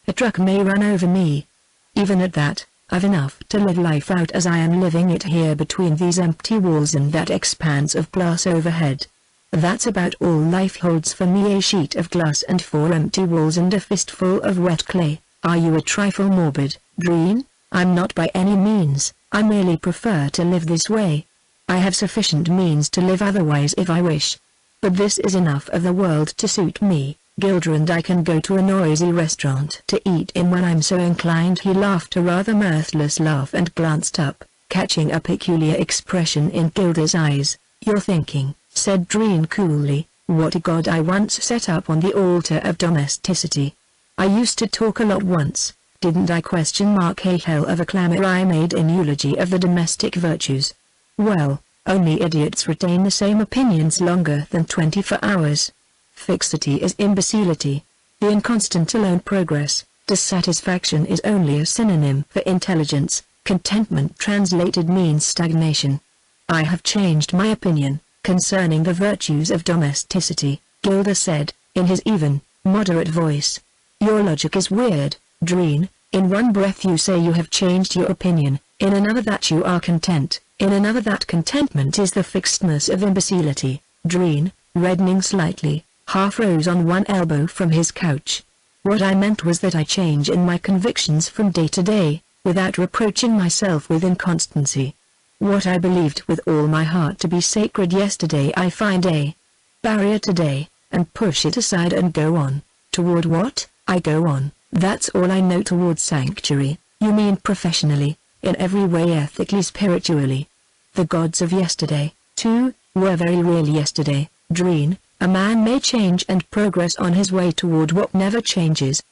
A truck may run over me. Even at that, I've enough to live life out as I am living it here between these empty walls and that expanse of glass overhead. That's about all life holds for me, a sheet of glass and 4 empty walls and a fistful of wet clay. Are you a trifle morbid, Dreen?" "I'm not by any means, I merely prefer to live this way. I have sufficient means to live otherwise if I wish. But this is enough of the world to suit me. Gilder and I can go to a noisy restaurant to eat in when I'm so inclined." He laughed a rather mirthless laugh and glanced up, catching a peculiar expression in Gilder's eyes. "You're thinking," said Dreen coolly, "what a god I once set up on the altar of domesticity. I used to talk a lot once, didn't I? A hell of a clamor I made in eulogy of the domestic virtues. Well, only idiots retain the same opinions longer than 24 hours. Fixity is imbecility. The inconstant alone progress. Dissatisfaction is only a synonym for intelligence. Contentment translated means stagnation. I have changed my opinion concerning the virtues of domesticity," Gilder said, in his even, moderate voice. "Your logic is weird, Dreen. In one breath you say you have changed your opinion, in another that you are content, in another that contentment is the fixedness of imbecility." Dreen, reddening slightly, half rose on one elbow from his couch. "What I meant was that I change in my convictions from day to day, without reproaching myself with inconstancy. What I believed with all my heart to be sacred yesterday I find a barrier today, and push it aside and go on. Toward what? I go on, that's all I know, toward sanctuary." "You mean professionally, in every way, ethically, spiritually?" The gods of yesterday, too, were very real yesterday. Dreen, a man may change and progress on his way toward what never changes.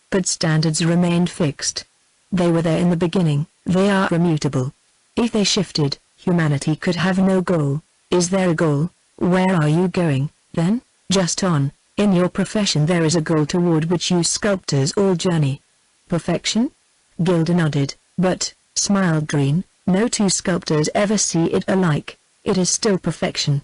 But standards remained fixed. They were there in the beginning, they are immutable. If they shifted, humanity could have no goal. Is there a goal? Where are you going, then? Just on. In your profession there is a goal toward which you sculptors all journey. Perfection? Gilda nodded, but, smiled Dreen, no two sculptors ever see it alike. It is still perfection.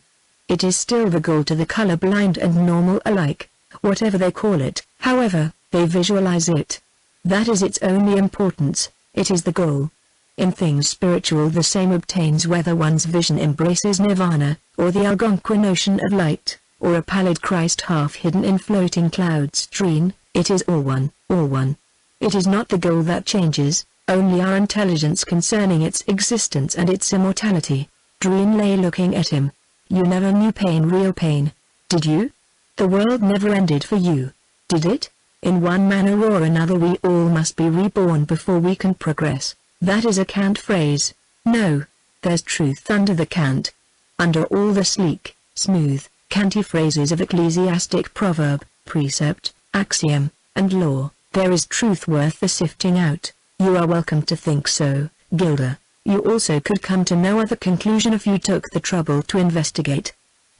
It is still the goal to the colorblind and normal alike. Whatever they call it, however, they visualize it. That is its only importance, it is the goal. In things spiritual the same obtains whether one's vision embraces nirvana, or the Algonquin ocean of light, or a pallid Christ half hidden in floating clouds. Dreen, it is all one, all one. It is not the goal that changes, only our intelligence concerning its existence and its immortality. Dreen lay looking at him. You never knew pain, real pain, did you? The world never ended for you, did it? In one manner or another we all must be reborn before we can progress. That is a cant phrase. No, there's truth under the cant. Under all the sleek, smooth, canty phrases of ecclesiastic proverb, precept, axiom, and law, there is truth worth the sifting out. You are welcome to think so, Gilda. You also could come to no other conclusion if you took the trouble to investigate.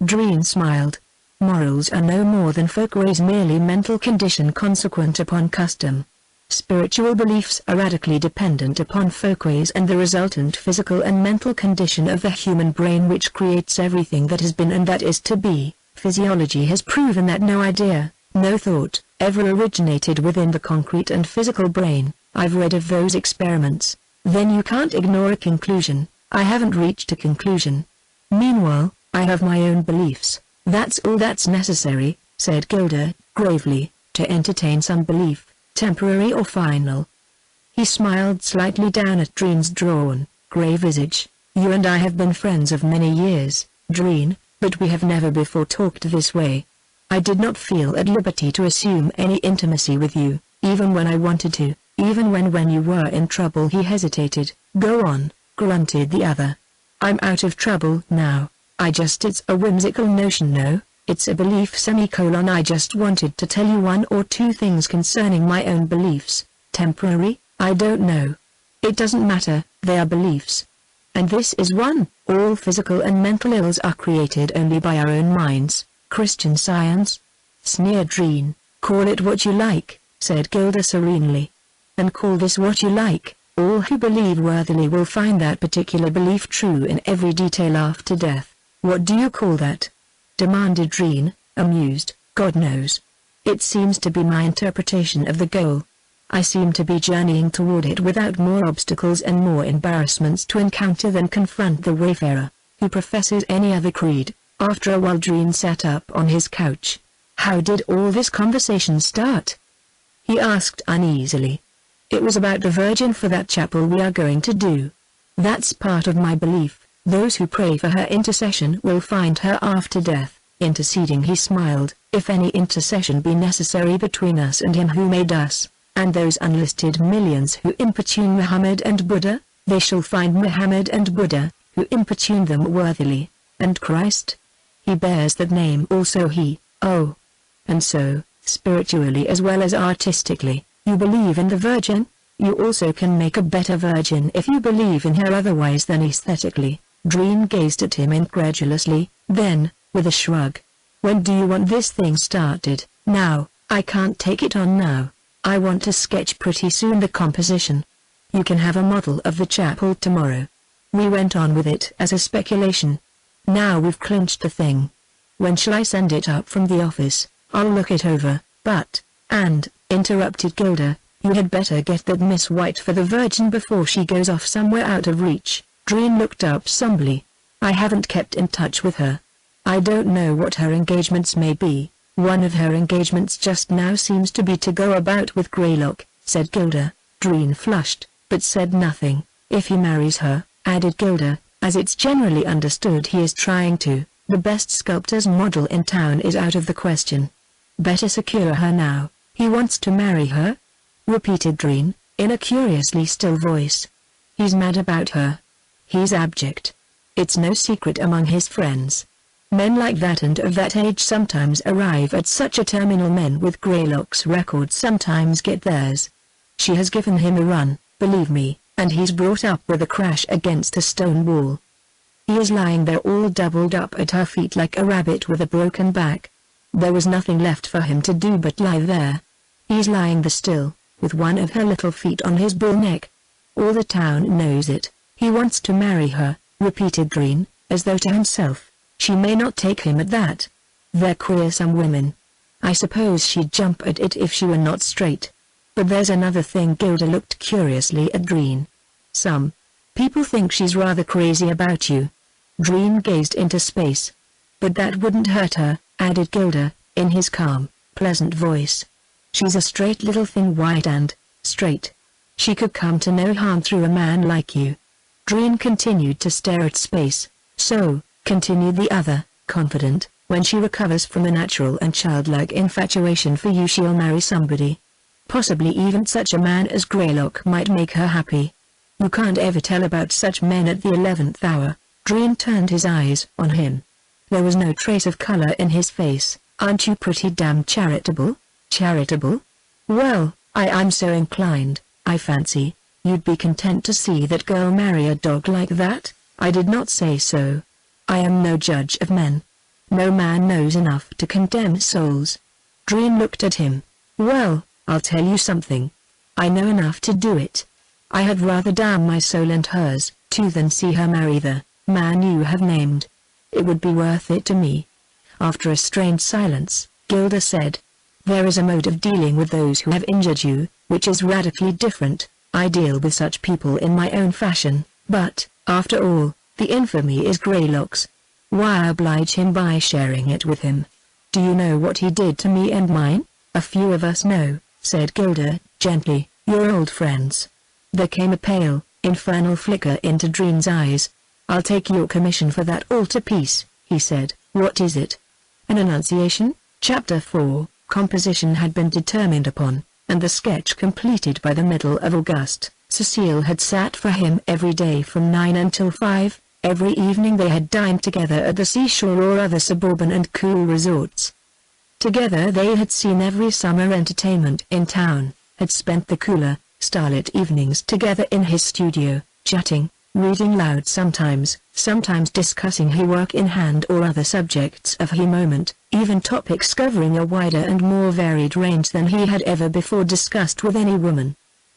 Dreen smiled. Morals are no more than folkways, merely mental condition consequent upon custom. Spiritual beliefs are radically dependent upon folkways and the resultant physical and mental condition of the human brain which creates everything that has been and that is to be. Physiology has proven that no idea, no thought, ever originated within the concrete and physical brain. I've read of those experiments. Then you can't ignore a conclusion. I haven't reached a conclusion. Meanwhile, I have my own beliefs. That's all that's necessary, said Gilda, gravely, to entertain some belief, temporary or final. He smiled slightly down at Dreen's drawn, grey visage. You and I have been friends of many years, Dreen, but we have never before talked this way. I did not feel at liberty to assume any intimacy with you, even when I wanted to, even when you were in trouble. He hesitated. Go on, grunted the other. I'm out of trouble now. It's a whimsical notion, no, it's a belief semicolon. I just wanted to tell you one or two things concerning my own beliefs. Temporary? I don't know. It doesn't matter, they are beliefs. And this is one. All physical and mental ills are created only by our own minds. Christian Science? Sneered Dreen. Call it what you like, said Gilda serenely. And call this what you like. All who believe worthily will find that particular belief true in every detail after death. What do you call that? Demanded Dreen, amused. God knows. It seems to be my interpretation of the goal. I seem to be journeying toward it without more obstacles and more embarrassments to encounter than confront the wayfarer, who professes any other creed. After a while Dreen sat up on his couch. How did all this conversation start? He asked uneasily. It was about the Virgin for that chapel we are going to do. That's part of my belief. Those who pray for her intercession will find her after death, interceding. He smiled. If any intercession be necessary between us and him who made us, and those unlisted millions who importune Muhammad and Buddha, they shall find Muhammad and Buddha, who importune them worthily. And Christ? He bears that name also. Oh. And so, spiritually as well as artistically, you believe in the Virgin? You also can make a better Virgin if you believe in her otherwise than aesthetically. Dreen gazed at him incredulously, then, with a shrug. When do you want this thing started? Now. I can't take it on now. I want to sketch pretty soon the composition. You can have a model of the chapel tomorrow. We went on with it as a speculation. Now we've clinched the thing. When shall I send it up from the office? I'll look it over, but, interrupted Gilda, you had better get that Miss White for the Virgin before she goes off somewhere out of reach. Dreen looked up somberly. I haven't kept in touch with her. I don't know what her engagements may be. One of her engagements just now seems to be to go about with Greylock, said Gilda. Dreen flushed, but said nothing. If he marries her, added Gilda, as it's generally understood he is trying to, the best sculptor's model in town is out of the question. Better secure her now. He wants to marry her? Repeated Dreen, in a curiously still voice. He's mad about her. He's abject. It's no secret among his friends. Men like that and of that age sometimes arrive at such a terminal. Men with Greylock's record sometimes get theirs. She has given him a run, believe me, and he's brought up with a crash against a stone wall. He is lying there all doubled up at her feet like a rabbit with a broken back. There was nothing left for him to do but lie there. He's lying there still, with one of her little feet on his bull neck. All the town knows it. He wants to marry her, repeated Green, as though to himself. She may not take him at that. They're queer, some women. I suppose she'd jump at it if she were not straight. But there's another thing. Gilda looked curiously at Green. Some people think she's rather crazy about you. Green gazed into space. But that wouldn't hurt her, added Gilda, in his calm, pleasant voice. She's a straight little thing, white and straight. She could come to no harm through a man like you. Green continued to stare at space. So, continued the other, confident, when she recovers from a natural and childlike infatuation for you she'll marry somebody. Possibly even such a man as Greylock might make her happy. You can't ever tell about such men at the 11th hour. Green turned his eyes on him. There was no trace of color in his face. Aren't you pretty damn charitable? Charitable? Well, I'm so inclined, I fancy. You'd be content to see that girl marry a dog like that? I did not say so. I am no judge of men. No man knows enough to condemn souls. Green looked at him. Well, I'll tell you something. I know enough to do it. I had rather damn my soul and hers, too, than see her marry the man you have named. It would be worth it to me. After a strained silence, Gilda said, there is a mode of dealing with those who have injured you, which is radically different. I deal with such people in my own fashion, but, after all, the infamy is Greylock's. Why oblige him by sharing it with him? Do you know what he did to me and mine? A few of us know, said Gilda, gently. You're old friends. There came a pale, infernal flicker into Green's eyes. I'll take your commission for that altarpiece, he said. What is it? An Annunciation? Chapter 4. Composition had been determined upon, and the sketch completed by the middle of August. Cecile had sat for him every day from 9 until 5, every evening they had dined together at the seashore or other suburban and cool resorts. Together they had seen every summer entertainment in town, had spent the cooler, starlit evenings together in his studio, chatting, reading loud sometimes discussing her work in hand or other subjects of her moment, even topics covering a wider and more varied range than he had ever before discussed with any woman.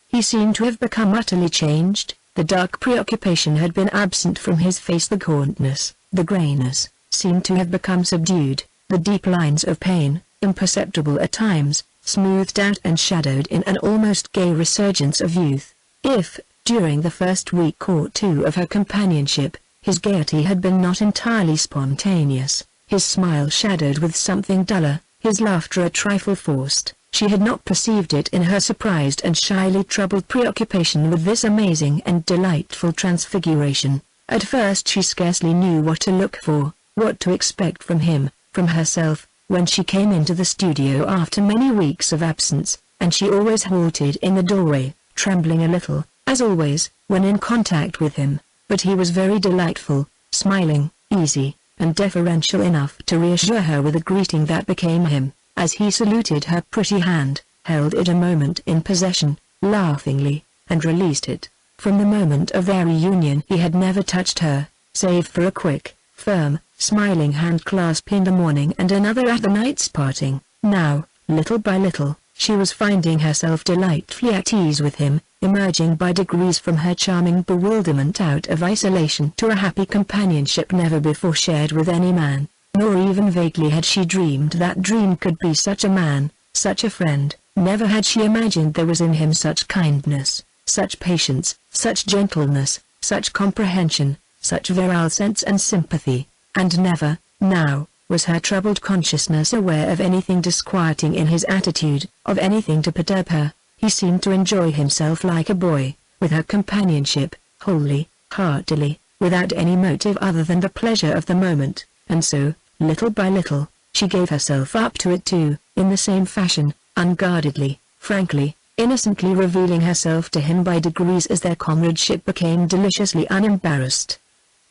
He seemed to have become utterly changed. The dark preoccupation had been absent from his face. The gauntness, the greyness, seemed to have become subdued. The deep lines of pain, imperceptible at times, smoothed out and shadowed in an almost gay resurgence of youth. If, during the first week or two of her companionship, his gaiety had been not entirely spontaneous, his smile shadowed with something duller, his laughter a trifle forced, she had not perceived it in her surprised and shyly troubled preoccupation with this amazing and delightful transfiguration. At first she scarcely knew what to look for, what to expect from him, from herself, when she came into the studio after many weeks of absence, and she always halted in the doorway, trembling a little, as always, when in contact with him. But he was very delightful, smiling, easy, and deferential enough to reassure her with a greeting that became him, as he saluted her pretty hand, held it a moment in possession, laughingly, and released it. From the moment of their reunion he had never touched her, save for a quick, firm, smiling hand clasp in the morning and another at the night's parting. Now, little by little, she was finding herself delightfully at ease with him, emerging by degrees from her charming bewilderment out of isolation to a happy companionship never before shared with any man, nor even vaguely had she dreamed that Dream could be such a man, such a friend. Never had she imagined there was in him such kindness, such patience, such gentleness, such comprehension, such virile sense and sympathy, and never, now, was her troubled consciousness aware of anything disquieting in his attitude, of anything to perturb her. He seemed to enjoy himself like a boy, with her companionship, wholly, heartily, without any motive other than the pleasure of the moment, and so, little by little, she gave herself up to it too, in the same fashion, unguardedly, frankly, innocently revealing herself to him by degrees as their comradeship became deliciously unembarrassed.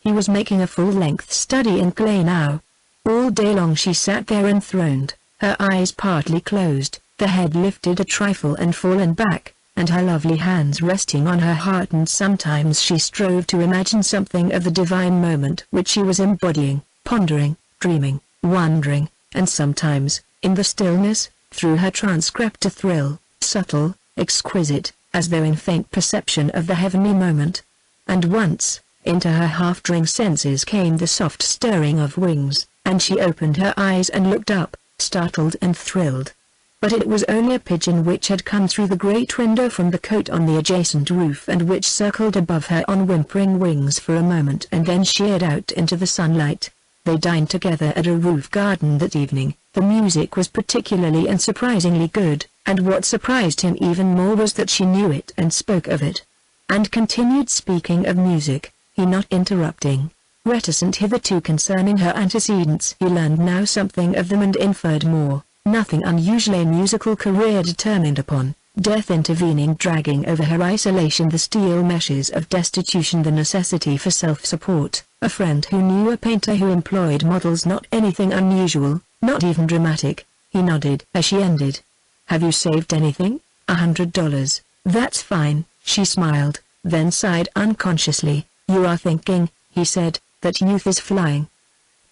He was making a full-length study in clay now. All day long she sat there enthroned, her eyes partly closed, the head lifted a trifle and fallen back, and her lovely hands resting on her heart, and sometimes she strove to imagine something of the divine moment which she was embodying, pondering, dreaming, wondering, and sometimes, in the stillness, through her trance crept a thrill, subtle, exquisite, as though in faint perception of the heavenly moment. And once, into her half-dream senses came the soft stirring of wings, and she opened her eyes and looked up, startled and thrilled. But it was only a pigeon which had come through the great window from the cote on the adjacent roof, and which circled above her on whimpering wings for a moment and then sheered out into the sunlight. They dined together at a roof garden that evening. The music was particularly and surprisingly good, and what surprised him even more was that she knew it and spoke of it. And continued speaking of music, he not interrupting. Reticent hitherto concerning her antecedents, he learned now something of them and inferred more. Nothing unusual, a musical career determined upon, death intervening, dragging over her isolation the steel meshes of destitution, the necessity for self-support, a friend who knew a painter who employed models, not anything unusual, not even dramatic. He nodded as she ended. Have you saved anything? $100. That's fine, she smiled, then sighed unconsciously. You are thinking, he said, that youth is flying.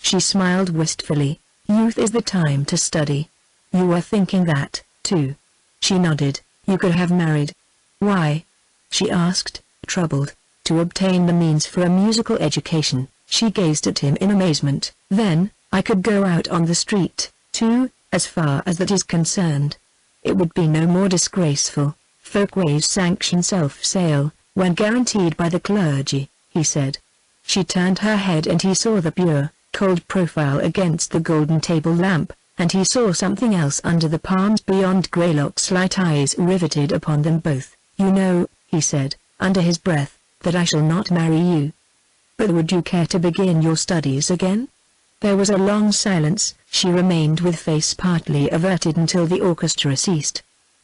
She smiled wistfully. Youth is the time to study. You are thinking that, too. She nodded. You could have married. Why? She asked, troubled. To obtain the means for a musical education. She gazed at him in amazement. Then, I could go out on the street, too, as far as that is concerned. It would be no more disgraceful. Folkways sanction self-sale, when guaranteed by the clergy, he said. She turned her head and he saw the pure, cold profile against the golden table lamp, and he saw something else under the palms beyond. Greylock's light eyes riveted upon them both. You know, he said, under his breath, that I shall not marry you. But would you care to begin your studies again? There was a long silence. She remained with face partly averted until the orchestra ceased.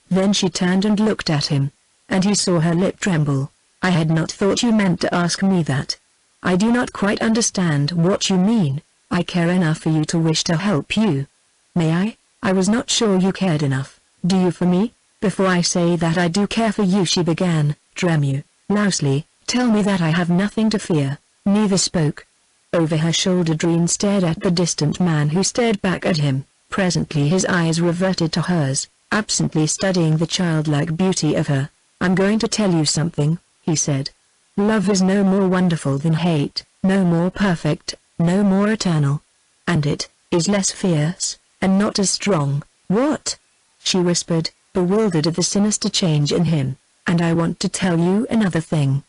Then she turned and looked at him, and he saw her lip tremble. I had not thought you meant to ask me that. I do not quite understand what you mean. I care enough for you to wish to help you. May I? I was not sure you cared enough. Do you for me? Before I say that I do care for you, she began, tremulously, tell me that I have nothing to fear. Neither spoke. Over her shoulder Dream stared at the distant man who stared back at him. Presently his eyes reverted to hers, absently studying the childlike beauty of her. I'm going to tell you something, he said. Love is no more wonderful than hate, no more perfect, no more eternal. And it is less fierce, and not as strong. What? She whispered, bewildered at the sinister change in him. And I want to tell you another thing.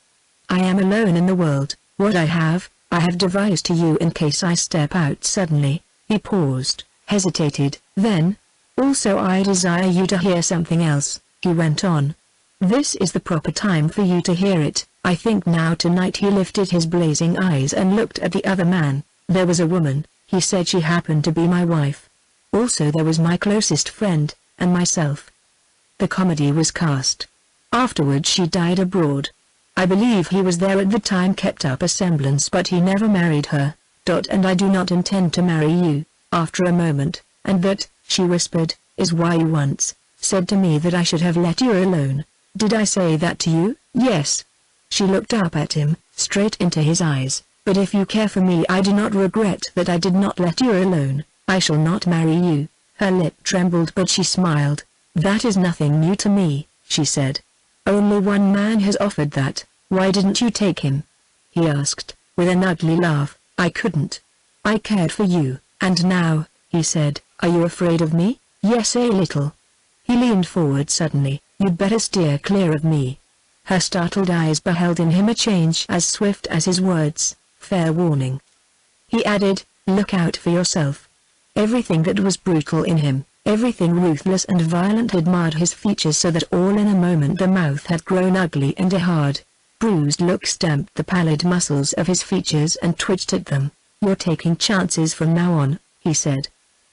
I am alone in the world. What I have devised to you in case I step out suddenly. He paused, hesitated, then, also I desire you to hear something else, he went on. This is the proper time for you to hear it. I think now tonight. He lifted his blazing eyes and looked at the other man. There was a woman, he said, she happened to be my wife. Also there was my closest friend, and myself. The comedy was cast. Afterwards she died abroad. I believe he was there at the time, kept up a semblance, but he never married her. And I do not intend to marry you. After a moment, and that, she whispered, is why you once said to me that I should have let you alone. Did I say that to you? Yes. She looked up at him, straight into his eyes. But if you care for me, I do not regret that I did not let you alone. I shall not marry you. Her lip trembled, but she smiled. That is nothing new to me, she said. Only one man has offered that. Why didn't you take him? He asked, with an ugly laugh. I couldn't. I cared for you, and now, he said, are you afraid of me? Yes, a little. He leaned forward suddenly. You'd better steer clear of me. Her startled eyes beheld in him a change as swift as his words. Fair warning. He added, look out for yourself. Everything that was brutal in him, everything ruthless and violent had marred his features so that all in a moment the mouth had grown ugly and a hard, bruised look stamped the pallid muscles of his features and twitched at them. You're taking chances from now on, he said.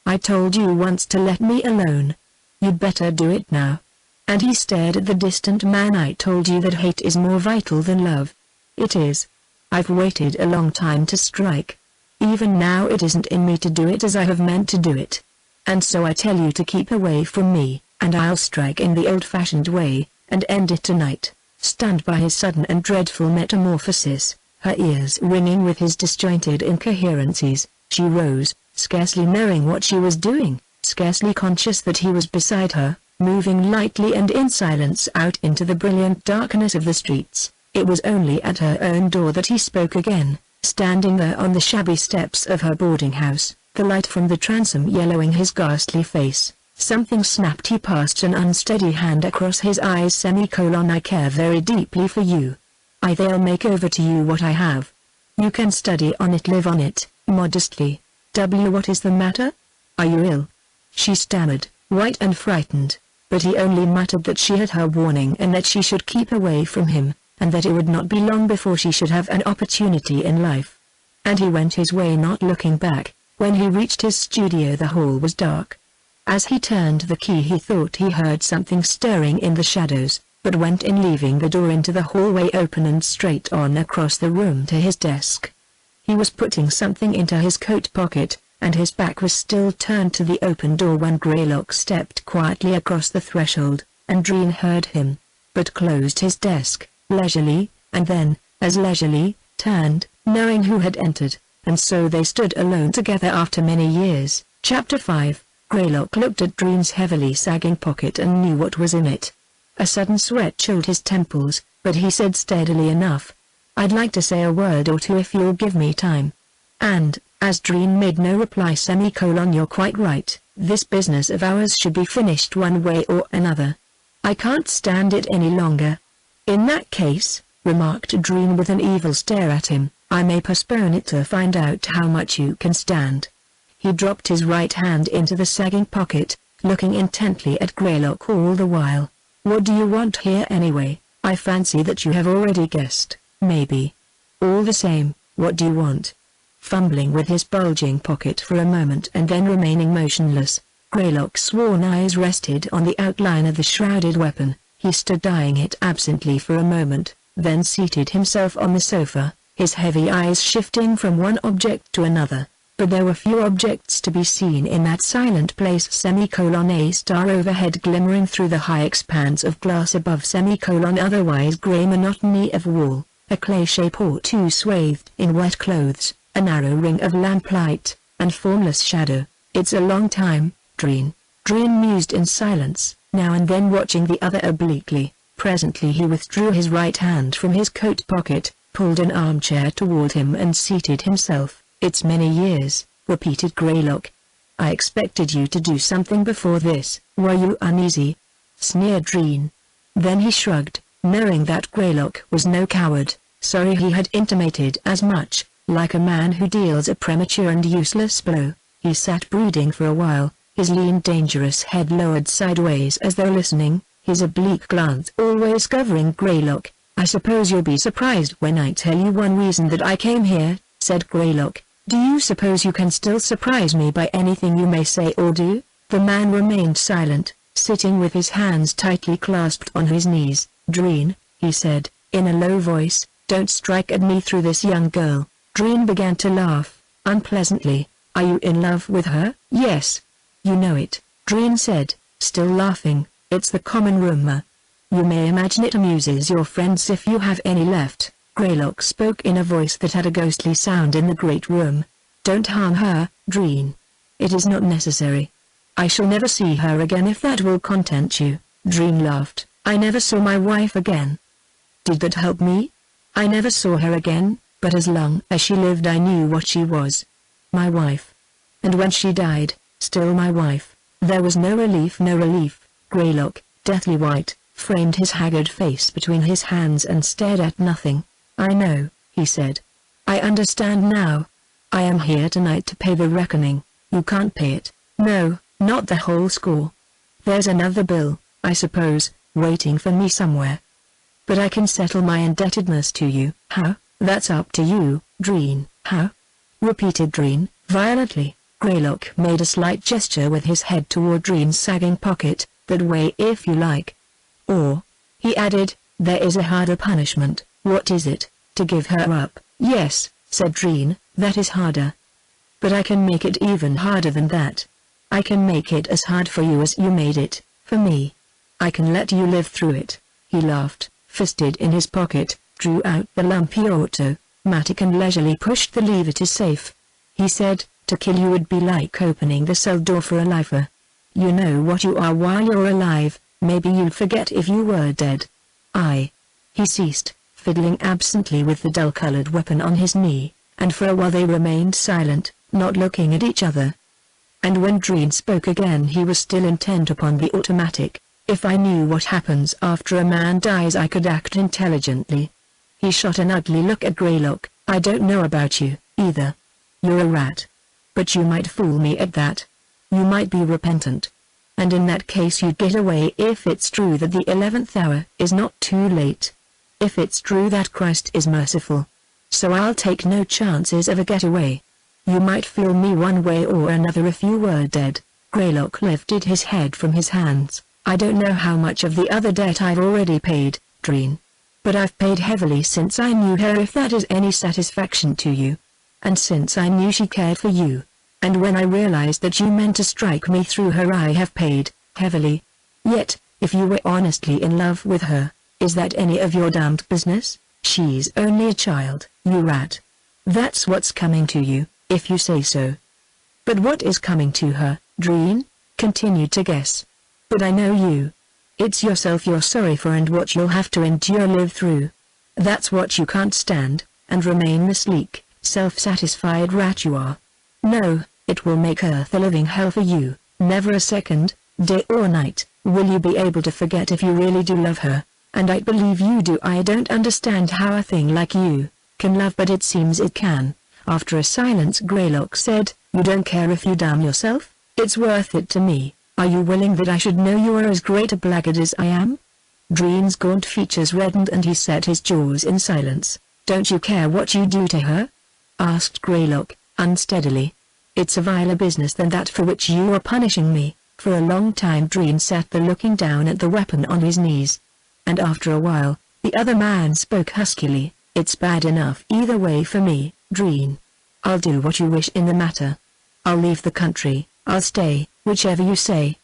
I told you once to let me alone. You'd better do it now. And he stared at the distant man. I told you that hate is more vital than love. It is. I've waited a long time to strike. Even now it isn't in me to do it as I have meant to do it. And so I tell you to keep away from me, and I'll strike in the old-fashioned way, and end it tonight." Stunned by his sudden and dreadful metamorphosis, her ears ringing with his disjointed incoherencies, she rose, scarcely knowing what she was doing, scarcely conscious that he was beside her, moving lightly and in silence out into the brilliant darkness of the streets. It was only at her own door that he spoke again, standing there on the shabby steps of her boarding house, the light from the transom yellowing his ghastly face. Something snapped. He passed an unsteady hand across his eyes. "I care very deeply for you. They'll make over to you what I have. You can study on it, live on it, modestly. What is the matter? Are you ill?" She stammered, white and frightened, but he only muttered that she had her warning and that she should keep away from him, and that it would not be long before she should have an opportunity in life. And he went his way, not looking back. When he reached his studio, the hall was dark. As he turned the key, he thought he heard something stirring in the shadows, but went in, leaving the door into the hallway open and straight on across the room to his desk. He was putting something into his coat pocket, and his back was still turned to the open door when Greylock stepped quietly across the threshold, and Dreen heard him, but closed his desk, leisurely, and then, as leisurely, turned, knowing who had entered, and so they stood alone together after many years. Chapter 5. Greylock looked at Dreen's heavily sagging pocket and knew what was in it. A sudden sweat chilled his temples, but he said steadily enough, "I'd like to say a word or two if you'll give me time." And, as Dreen made no reply, "You're quite right, this business of ours should be finished one way or another. I can't stand it any longer." "In that case," remarked Dreen with an evil stare at him, "I may postpone it to find out how much you can stand." He dropped his right hand into the sagging pocket, looking intently at Greylock all the while. "What do you want here anyway? I fancy that you have already guessed, maybe. All the same, what do you want?" Fumbling with his bulging pocket for a moment and then remaining motionless, Greylock's worn eyes rested on the outline of the shrouded weapon. He stood eyeing it absently for a moment, then seated himself on the sofa, his heavy eyes shifting from one object to another. But there were few objects to be seen in that silent place. A star overhead glimmering through the high expanse of glass above. Otherwise grey monotony of wall, a clay shape or two swathed in wet clothes, a narrow ring of lamplight, and formless shadow. "It's a long time, Dreen." Dreen mused in silence, now and then watching the other obliquely. Presently he withdrew his right hand from his coat pocket, pulled an armchair toward him and seated himself. "It's many years," repeated Greylock. "I expected you to do something before this." "Were you uneasy?" sneered Dreen. Then he shrugged, knowing that Greylock was no coward. Sorry, he had intimated as much. Like a man who deals a premature and useless blow, he sat brooding for a while, his lean dangerous head lowered sideways as though listening, his oblique glance always covering Greylock. "I suppose you'll be surprised when I tell you one reason that I came here," said Greylock. "Do you suppose you can still surprise me by anything you may say or do?" The man remained silent, sitting with his hands tightly clasped on his knees. "Dreen," he said, in a low voice, "don't strike at me through this young girl." Dreen began to laugh, unpleasantly. "Are you in love with her?" "Yes." "You know it," Dreen said, still laughing. "It's the common rumor. You may imagine it amuses your friends if you have any left." Greylock spoke in a voice that had a ghostly sound in the great room. "Don't harm her, Dreen. It is not necessary. I shall never see her again if that will content you." Dreen laughed. "I never saw my wife again. Did that help me? I never saw her again, but as long as she lived I knew what she was. My wife. And when she died, still my wife." There was no relief. Greylock, deathly white, framed his haggard face between his hands and stared at nothing. "I know," he said. "I understand now. I am here tonight to pay the reckoning." "You can't pay it." "No, not the whole score. There's another bill, I suppose, waiting for me somewhere. But I can settle my indebtedness to you." "How?" "That's up to you, Dreen." "How?" repeated Dreen, violently. Greylock made a slight gesture with his head toward Dreen's sagging pocket. "That way if you like. Or," he added, "there is a harder punishment." "What is it?" "To give her up." Yes, said Dreen, that is harder. But I can make it even harder than that. I can make it as hard for you as you made it, for me. I can let you live through it. He laughed, fisted in his pocket, drew out the lumpy automatic and leisurely pushed the lever to safe. He said, to kill you would be like opening the cell door for a lifer. You know what you are while you're alive, maybe you'd forget if you were dead. He ceased, fiddling absently with the dull-colored weapon on his knee, and for a while they remained silent, not looking at each other. And when Dreen spoke again he was still intent upon the automatic. If I knew what happens after a man dies I could act intelligently. He shot an ugly look at Greylock. I don't know about you, either. You're a rat. But you might fool me at that. You might be repentant. And in that case you'd get away if it's true that the 11th hour is not too late. If it's true that Christ is merciful. So I'll take no chances of a getaway. You might fool me one way or another if you were dead. Greylock lifted his head from his hands. I don't know how much of the other debt I've already paid, Dreen. But I've paid heavily since I knew her, if that is any satisfaction to you. And since I knew she cared for you. And when I realized that you meant to strike me through her I have paid heavily. Yet, if you were honestly in love with her, is that any of your damned business? She's only a child, you rat. That's what's coming to you, if you say so. But what is coming to her, Dreen? Continued to guess. But I know you. It's yourself you're sorry for and what you'll have to endure live through. That's what you can't stand, and remain the sleek, self-satisfied rat you are. No, it will make earth a living hell for you, never a second, day or night, will you be able to forget if you really do love her. And I believe you do. I don't understand how a thing like you can love, but it seems it can. After a silence Greylock said, you don't care if you damn yourself? It's worth it to me. Are you willing that I should know you are as great a blackguard as I am? Dreen's gaunt features reddened and he set his jaws in silence. Don't you care what you do to her? Asked Greylock, unsteadily. It's a viler business than that for which you are punishing me. For a long time Dreen sat there looking down at the weapon on his knees. And after a while, the other man spoke huskily. It's bad enough either way for me, Dreen. I'll do what you wish in the matter. I'll leave the country, I'll stay, whichever you say.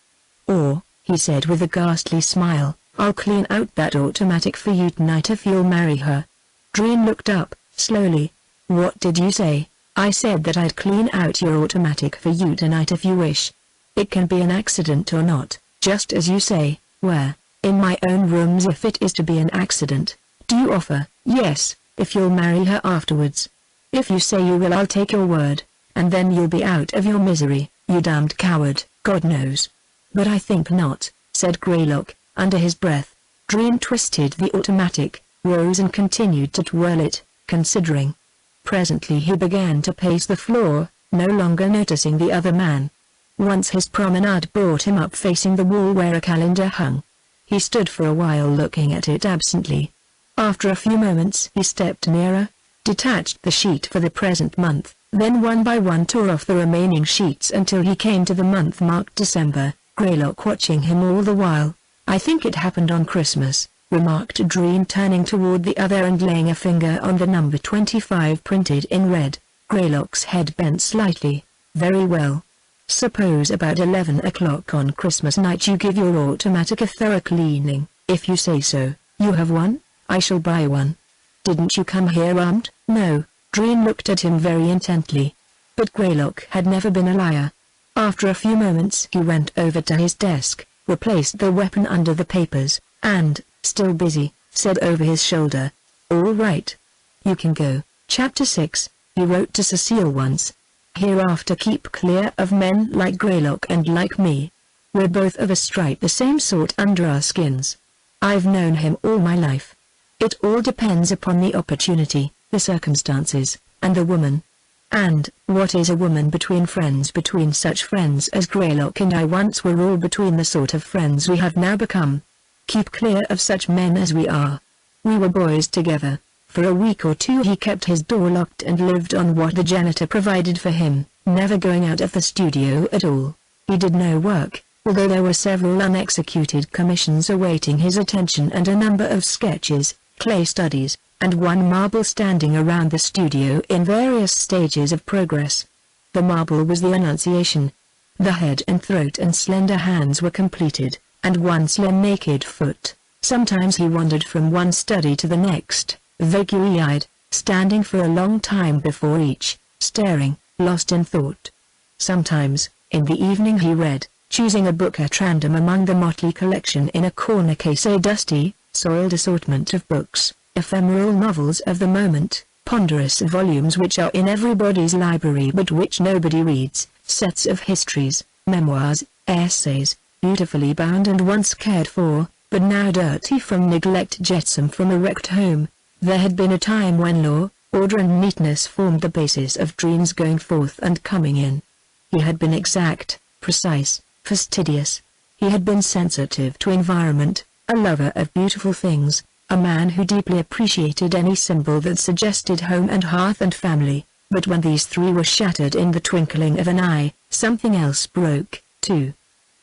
Or, he said with a ghastly smile, I'll clean out that automatic for you tonight if you'll marry her. Dreen looked up, slowly. What did you say? I said that I'd clean out your automatic for you tonight if you wish. It can be an accident or not, just as you say. Where? In my own rooms if it is to be an accident. Do you offer? Yes, if you'll marry her afterwards. If you say you will I'll take your word, and then you'll be out of your misery, you damned coward, God knows. But I think not, said Greylock, under his breath. Dreen twisted the automatic, rose and continued to twirl it, considering. Presently he began to pace the floor, no longer noticing the other man. Once his promenade brought him up facing the wall where a calendar hung. He stood for a while looking at it absently. After a few moments he stepped nearer, detached the sheet for the present month, then one by one tore off the remaining sheets until he came to the month marked December, Greylock watching him all the while. I think it happened on Christmas, remarked Dreen turning toward the other and laying a finger on the number 25 printed in red. Greylock's head bent slightly. Very well. Suppose about 11 o'clock on Christmas night you give your automatic a thorough cleaning. If you say so. You have one? I shall buy one. Didn't you come here armed? No. Dreen looked at him very intently. But Greylock had never been a liar. After a few moments he went over to his desk, replaced the weapon under the papers, and, still busy, said over his shoulder, all right. You can go. Chapter 6, he wrote to Cecile once. Hereafter keep clear of men like Greylock and like me. We're both of a stripe the same sort under our skins. I've known him all my life. It all depends upon the opportunity, the circumstances, and the woman. And, what is a woman between friends? Between such friends as Greylock and I once were, all between the sort of friends we have now become. Keep clear of such men as we are. We were boys together. For a week or two he kept his door locked and lived on what the janitor provided for him, never going out of the studio at all. He did no work, although there were several unexecuted commissions awaiting his attention and a number of sketches, clay studies, and one marble standing around the studio in various stages of progress. The marble was the Annunciation. The head and throat and slender hands were completed, and one slim naked foot. Sometimes he wandered from one study to the next, vaguely-eyed, standing for a long time before each, staring, lost in thought. Sometimes, in the evening he read, choosing a book at random among the motley collection in a corner case, a dusty, soiled assortment of books, ephemeral novels of the moment, ponderous volumes which are in everybody's library but which nobody reads, sets of histories, memoirs, essays, beautifully bound and once cared for, but now dirty from neglect, jetsam from a wrecked home. There had been a time when law, order and neatness formed the basis of Dream's going forth and coming in. He had been exact, precise, fastidious. He had been sensitive to environment, a lover of beautiful things, a man who deeply appreciated any symbol that suggested home and hearth and family. But when these three were shattered in the twinkling of an eye, something else broke, too.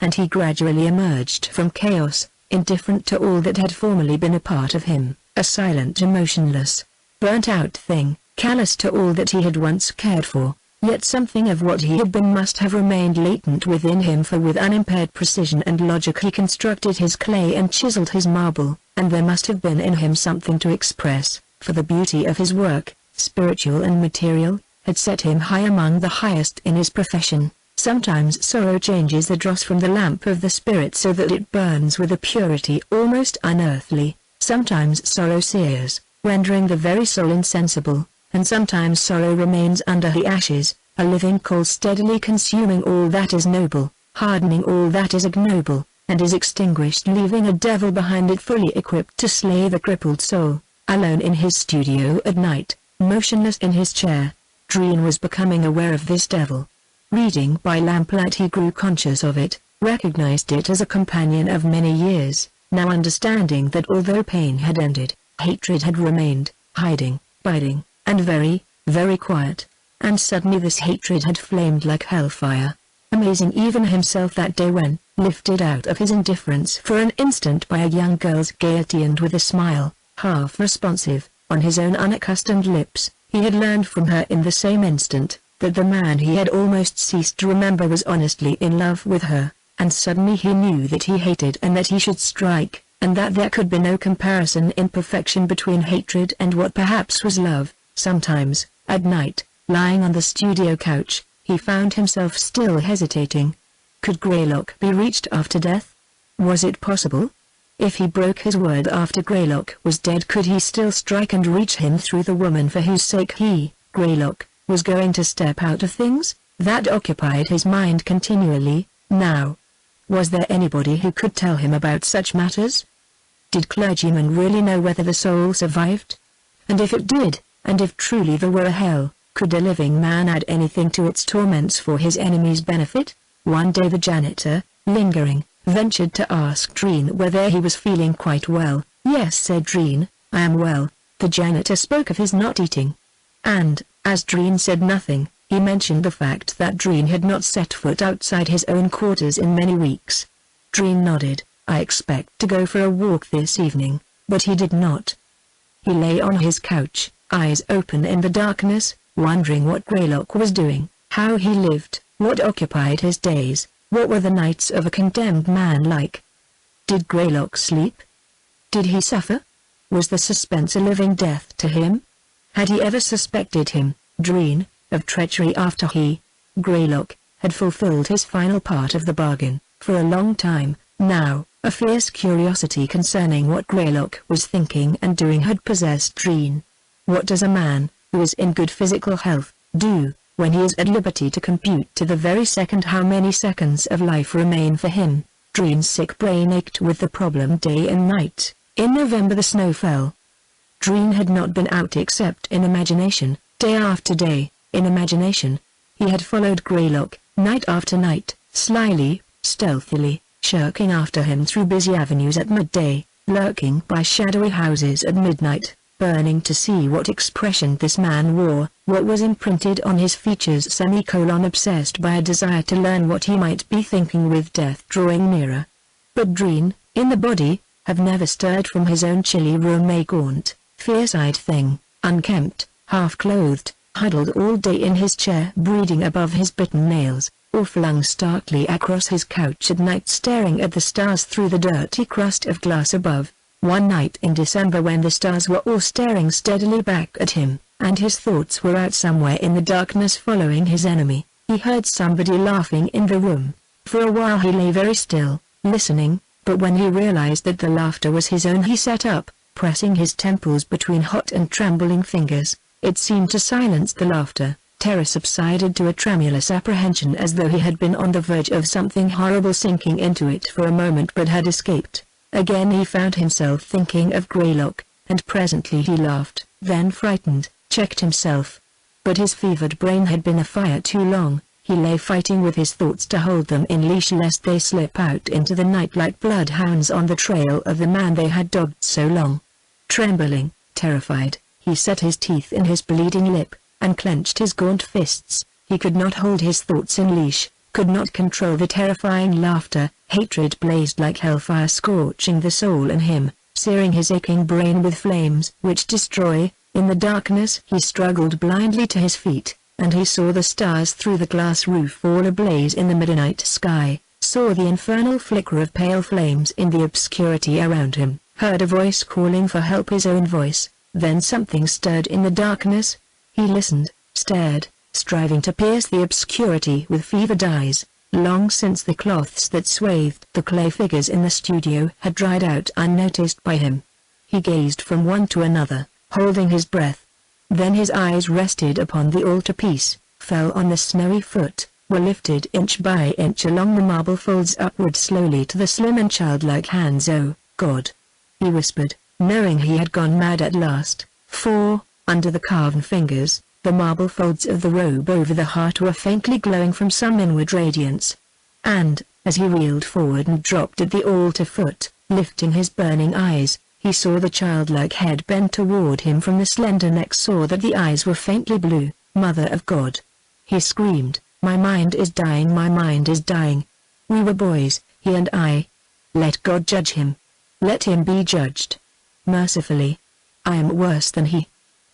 And he gradually emerged from chaos, indifferent to all that had formerly been a part of him, a silent, emotionless, burnt-out thing, callous to all that he had once cared for. Yet something of what he had been must have remained latent within him, for with unimpaired precision and logic he constructed his clay and chiseled his marble, and there must have been in him something to express, for the beauty of his work, spiritual and material, had set him high among the highest in his profession. Sometimes sorrow changes the dross from the lamp of the spirit so that it burns with a purity almost unearthly. Sometimes sorrow sears, rendering the very soul insensible, and sometimes sorrow remains under the ashes, a living coal steadily consuming all that is noble, hardening all that is ignoble, and is extinguished, leaving a devil behind it fully equipped to slay the crippled soul. Alone in his studio at night, motionless in his chair, Dream was becoming aware of this devil. Reading by lamplight he grew conscious of it, recognized it as a companion of many years, now understanding that although pain had ended, hatred had remained, hiding, biding, and very, very quiet. And suddenly this hatred had flamed like hellfire, amazing even himself that day when, lifted out of his indifference for an instant by a young girl's gaiety and with a smile, half responsive, on his own unaccustomed lips, he had learned from her in the same instant, that the man he had almost ceased to remember was honestly in love with her, and suddenly he knew that he hated and that he should strike, and that there could be no comparison in perfection between hatred and what perhaps was love. Sometimes, at night, lying on the studio couch, he found himself still hesitating. Could Greylock be reached after death? Was it possible? If he broke his word after Greylock was dead, could he still strike and reach him through the woman for whose sake he, Greylock, was going to step out of things? That occupied his mind continually, now. Was there anybody who could tell him about such matters? Did clergymen really know whether the soul survived? And if it did, and if truly there were a hell, could a living man add anything to its torments for his enemy's benefit? One day the janitor, lingering, ventured to ask Dream whether he was feeling quite well. Yes, said Dream, I am well. The janitor spoke of his not eating. And, as Dream said nothing, he mentioned the fact that Dream had not set foot outside his own quarters in many weeks. Dream nodded. I expect to go for a walk this evening, but he did not. He lay on his couch, eyes open in the darkness, wondering what Greylock was doing, how he lived, what occupied his days, what were the nights of a condemned man like. Did Greylock sleep? Did he suffer? Was the suspense a living death to him? Had he ever suspected him, Dream, of treachery after he, Greylock, had fulfilled his final part of the bargain? For a long time, now, a fierce curiosity concerning what Greylock was thinking and doing had possessed Dream. What does a man, who is in good physical health, do, when he is at liberty to compute to the very second how many seconds of life remain for him? Dream's sick brain ached with the problem day and night. In November the snow fell. Dream had not been out except in imagination, day after day, in imagination. He had followed Greylock, night after night, slyly, stealthily, shirking after him through busy avenues at midday, lurking by shadowy houses at midnight, burning to see what expression this man wore, what was imprinted on his features, obsessed by a desire to learn what he might be thinking with death drawing nearer. But Dream, in the body, have never stirred from his own chilly room, a gaunt, fierce-eyed thing, unkempt, half-clothed, huddled all day in his chair breeding above his bitten nails, or flung starkly across his couch at night staring at the stars through the dirty crust of glass above. One night in December, when the stars were all staring steadily back at him, and his thoughts were out somewhere in the darkness following his enemy, he heard somebody laughing in the room. For a while he lay very still, listening, but when he realized that the laughter was his own, he sat up, pressing his temples between hot and trembling fingers. It seemed to silence the laughter. Terror subsided to a tremulous apprehension, as though he had been on the verge of something horrible sinking into it for a moment but had escaped. Again he found himself thinking of Greylock, and presently he laughed, then frightened, checked himself. But his fevered brain had been afire too long. He lay fighting with his thoughts to hold them in leash lest they slip out into the night like bloodhounds on the trail of the man they had dogged so long. Trembling, terrified, he set his teeth in his bleeding lip, and clenched his gaunt fists. He could not hold his thoughts in leash, could not control the terrifying laughter. Hatred blazed like hellfire, scorching the soul in him, searing his aching brain with flames which destroy. In the darkness he struggled blindly to his feet, and he saw the stars through the glass roof all ablaze in the midnight sky, saw the infernal flicker of pale flames in the obscurity around him, heard a voice calling for help, his own voice. Then something stirred in the darkness. He listened, stared, striving to pierce the obscurity with fevered eyes. Long since the cloths that swathed the clay figures in the studio had dried out unnoticed by him. He gazed from one to another, holding his breath. Then his eyes rested upon the altarpiece, fell on the snowy foot, were lifted inch by inch along the marble folds upward slowly to the slim and childlike hands. "Oh, God!" he whispered, knowing he had gone mad at last, for, under the carven fingers, the marble folds of the robe over the heart were faintly glowing from some inward radiance. And, as he reeled forward and dropped at the altar foot, lifting his burning eyes, he saw the childlike head bent toward him from the slender neck, saw that the eyes were faintly blue. "Mother of God!" he screamed, "my mind is dying, my mind is dying. We were boys, he and I. Let God judge him. Let him be judged mercifully. I am worse than he.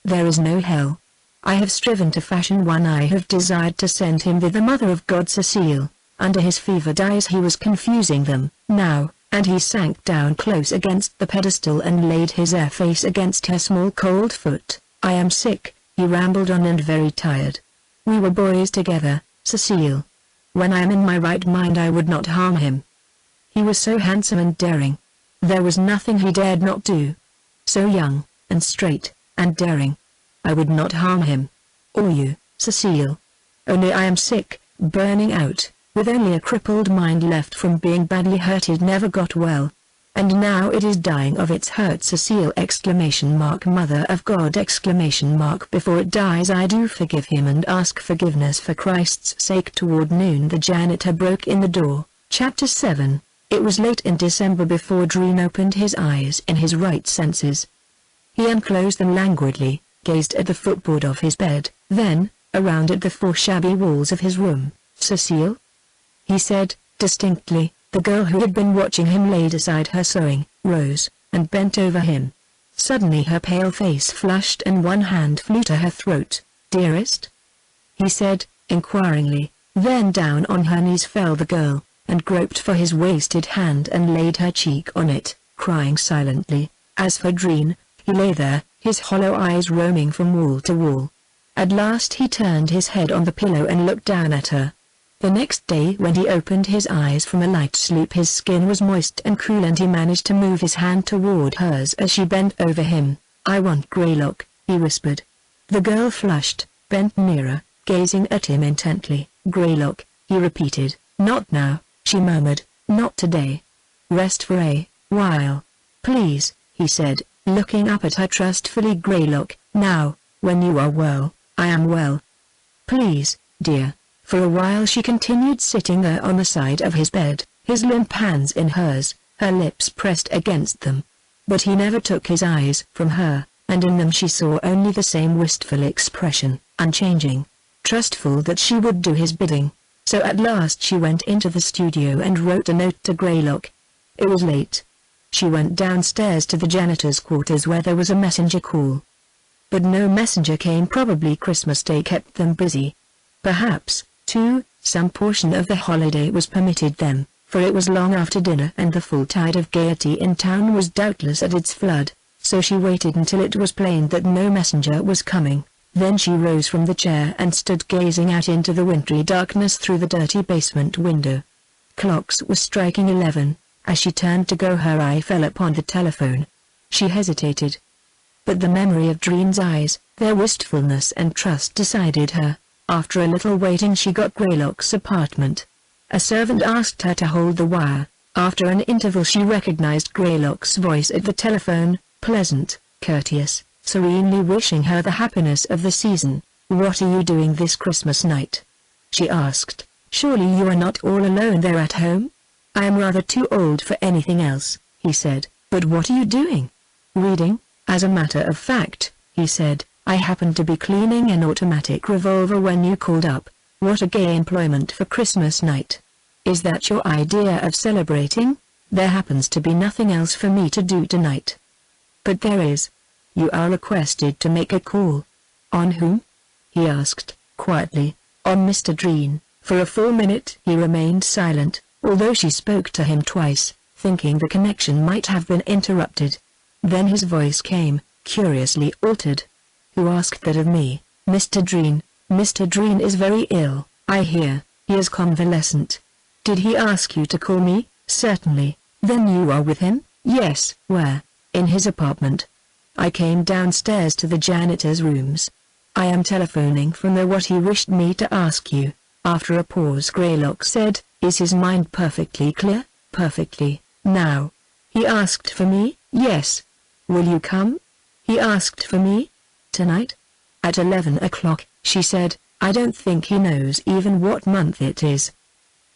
There is no hell. I have striven to fashion one, I have desired to send him thither. Mother of God, Cecile." Under his fevered eyes he was confusing them, now, and he sank down close against the pedestal and laid his air face against her small cold foot. "I am sick," he rambled on, "and very tired. We were boys together, Cecile. When I am in my right mind I would not harm him. He was so handsome and daring. There was nothing he dared not do. So young, and straight, and daring. I would not harm him. Or you, Cecile. Only I am sick, burning out, with only a crippled mind left from being badly hurt. It never got well. And now it is dying of its hurt, Cecile! Mother of God! Before it dies I do forgive him and ask forgiveness for Christ's sake." Toward noon the janitor broke in the door. Chapter 7. It was late in December before Dream opened his eyes in his right senses. He unclosed them languidly, gazed at the footboard of his bed, then, around at the four shabby walls of his room. "Cecile?" he said, distinctly. The girl who had been watching him laid aside her sewing, rose, and bent over him. Suddenly her pale face flushed and one hand flew to her throat. "Dearest?" he said, inquiringly. Then down on her knees fell the girl, and groped for his wasted hand and laid her cheek on it, crying silently. As for Dream, he lay there, his hollow eyes roaming from wall to wall. At last he turned his head on the pillow and looked down at her. The next day when he opened his eyes from a light sleep his skin was moist and cool, and he managed to move his hand toward hers as she bent over him. "I want Greylock," he whispered. The girl flushed, bent nearer, gazing at him intently. "Greylock," he repeated. "Not now," she murmured. "Not today. Rest for a while. Please," he said, looking up at her trustfully. "Greylock, now, when you are well." "I am well. Please, dear." For a while she continued sitting there on the side of his bed, his limp hands in hers, her lips pressed against them. But he never took his eyes from her, and in them she saw only the same wistful expression, unchanging, trustful that she would do his bidding. So at last she went into the studio and wrote a note to Greylock. It was late. She went downstairs to the janitor's quarters where there was a messenger call. But no messenger came. Probably Christmas Day kept them busy. Perhaps, too, some portion of the holiday was permitted them, for it was long after dinner and the full tide of gaiety in town was doubtless at its flood, so she waited until it was plain that no messenger was coming. Then she rose from the chair and stood gazing out into the wintry darkness through the dirty basement window. Clocks were striking 11. As she turned to go, her eye fell upon the telephone. She hesitated. But the memory of Dreen's eyes, their wistfulness and trust decided her. After a little waiting she got Greylock's apartment. A servant asked her to hold the wire. After an interval she recognized Greylock's voice at the telephone, pleasant, courteous, serenely wishing her the happiness of the season. "What are you doing this Christmas night?" she asked. "Surely you are not all alone there at home?" "I am rather too old for anything else," he said. "But what are you doing?" "Reading, as a matter of fact," he said. "I happened to be cleaning an automatic revolver when you called up. What a gay employment for Christmas night. Is that your idea of celebrating? There happens to be nothing else for me to do tonight." "But there is. You are requested to make a call." "On whom?" he asked, quietly. "On Mr. Dreen." For a full minute he remained silent, although she spoke to him twice, thinking the connection might have been interrupted. Then his voice came, curiously altered. "Who asked that of me?" "Mr. Dreen. Mr. Dreen is very ill, I hear. He is convalescent." "Did he ask you to call me?" "Certainly." "Then you are with him?" "Yes." "Where?" "In his apartment." "I came downstairs to the janitor's rooms. I am telephoning from there. What he wished me to ask you." After a pause Greylock said, "Is his mind perfectly clear?" "Perfectly. Now." "He asked for me?" "Yes." "Will you come?" "He asked for me?" "Tonight?" "At 11 o'clock, she said. I don't think he knows even what month it is.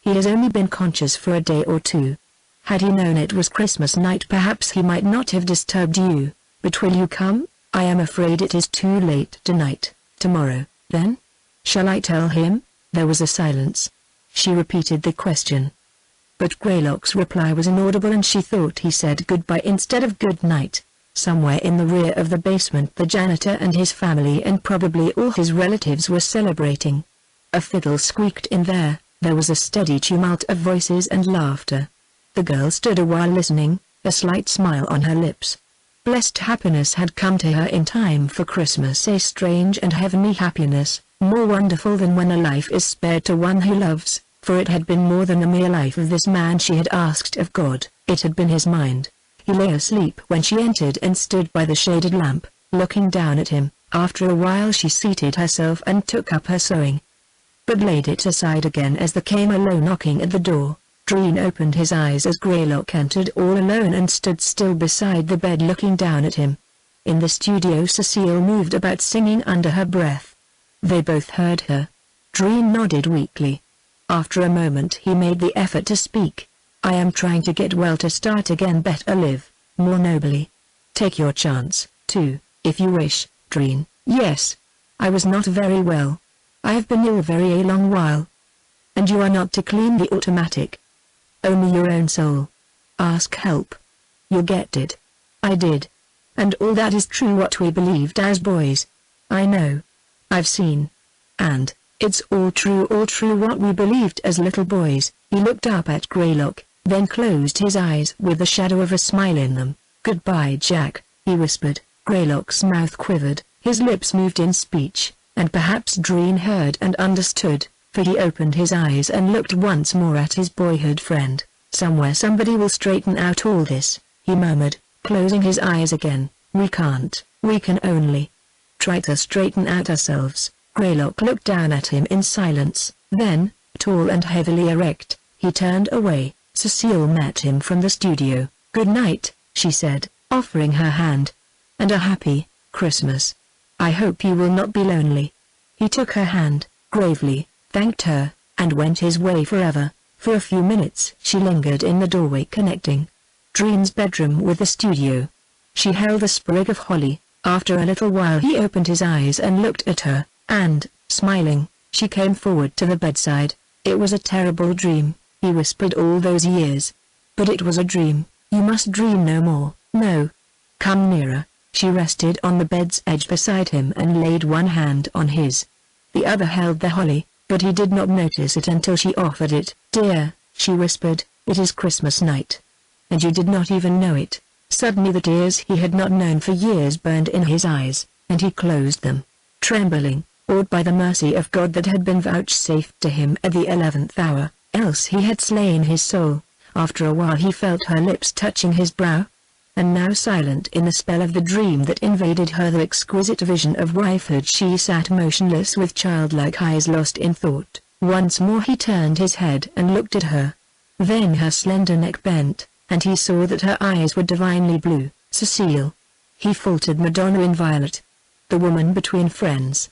He has only been conscious for a day or two. Had he known it was Christmas night perhaps he might not have disturbed you. But will you come?" "I am afraid it is too late tonight." "Tomorrow, then?" "Shall I tell him?" There was a silence. She repeated the question. But Greylock's reply was inaudible and she thought he said goodbye instead of good night. Somewhere in the rear of the basement the janitor and his family and probably all his relatives were celebrating. A fiddle squeaked in there. There was a steady tumult of voices and laughter. The girl stood a while listening, a slight smile on her lips. Blessed happiness had come to her in time for Christmas, a strange and heavenly happiness, more wonderful than when a life is spared to one who loves, for it had been more than a mere life of this man she had asked of God, it had been his mind. He lay asleep when she entered and stood by the shaded lamp, looking down at him. After a while she seated herself and took up her sewing, but laid it aside again as there came a low knocking at the door. Dreen opened his eyes as Greylock entered all alone and stood still beside the bed looking down at him. In the studio Cecile moved about singing under her breath. They both heard her. Dreen nodded weakly. After a moment he made the effort to speak. "I am trying to get well to start again, better live, more nobly. Take your chance, too, if you wish, Dreen." "Yes. I was not very well. I have been ill very a long while." "And you are not to clean the automatic?" "Only your own soul. Ask help. You'll get it." "I did. And all that is true what we believed as boys." "I know. I've seen. And, it's all true what we believed as little boys." He looked up at Greylock, then closed his eyes with the shadow of a smile in them. "Goodbye, Jack," he whispered. Greylock's mouth quivered, his lips moved in speech, and perhaps Dreen heard and understood, for he opened his eyes and looked once more at his boyhood friend. "Somewhere somebody will straighten out all this," he murmured, closing his eyes again. "We can't, we can only try to straighten out ourselves." Greylock looked down at him in silence, then, tall and heavily erect, he turned away. Cecile met him from the studio. "Good night," she said, offering her hand. "And a happy Christmas. I hope you will not be lonely." He took her hand, gravely, thanked her, and went his way forever. For a few minutes she lingered in the doorway connecting Dreen's bedroom with the studio. She held a sprig of holly. After a little while he opened his eyes and looked at her, and, smiling, she came forward to the bedside. "It was a terrible dream," he whispered, "all those years. But it was a dream. You must dream no more. No. Come nearer. She rested on the bed's edge beside him and laid one hand on his. The other held the holly, but he did not notice it until she offered it. Dear, she whispered, it is Christmas night. And you did not even know it. Suddenly the tears he had not known for years burned in his eyes, and he closed them. Trembling, awed by the mercy of God that had been vouchsafed to him at the 11th hour, else he had slain his soul. After a while he felt her lips touching his brow. And now silent in the spell of the dream that invaded her, the exquisite vision of wifehood, she sat motionless with childlike eyes lost in thought. Once more he turned his head and looked at her. Then her slender neck bent, and he saw that her eyes were divinely blue. Cecile. He faltered. Madonna in violet. The woman between friends.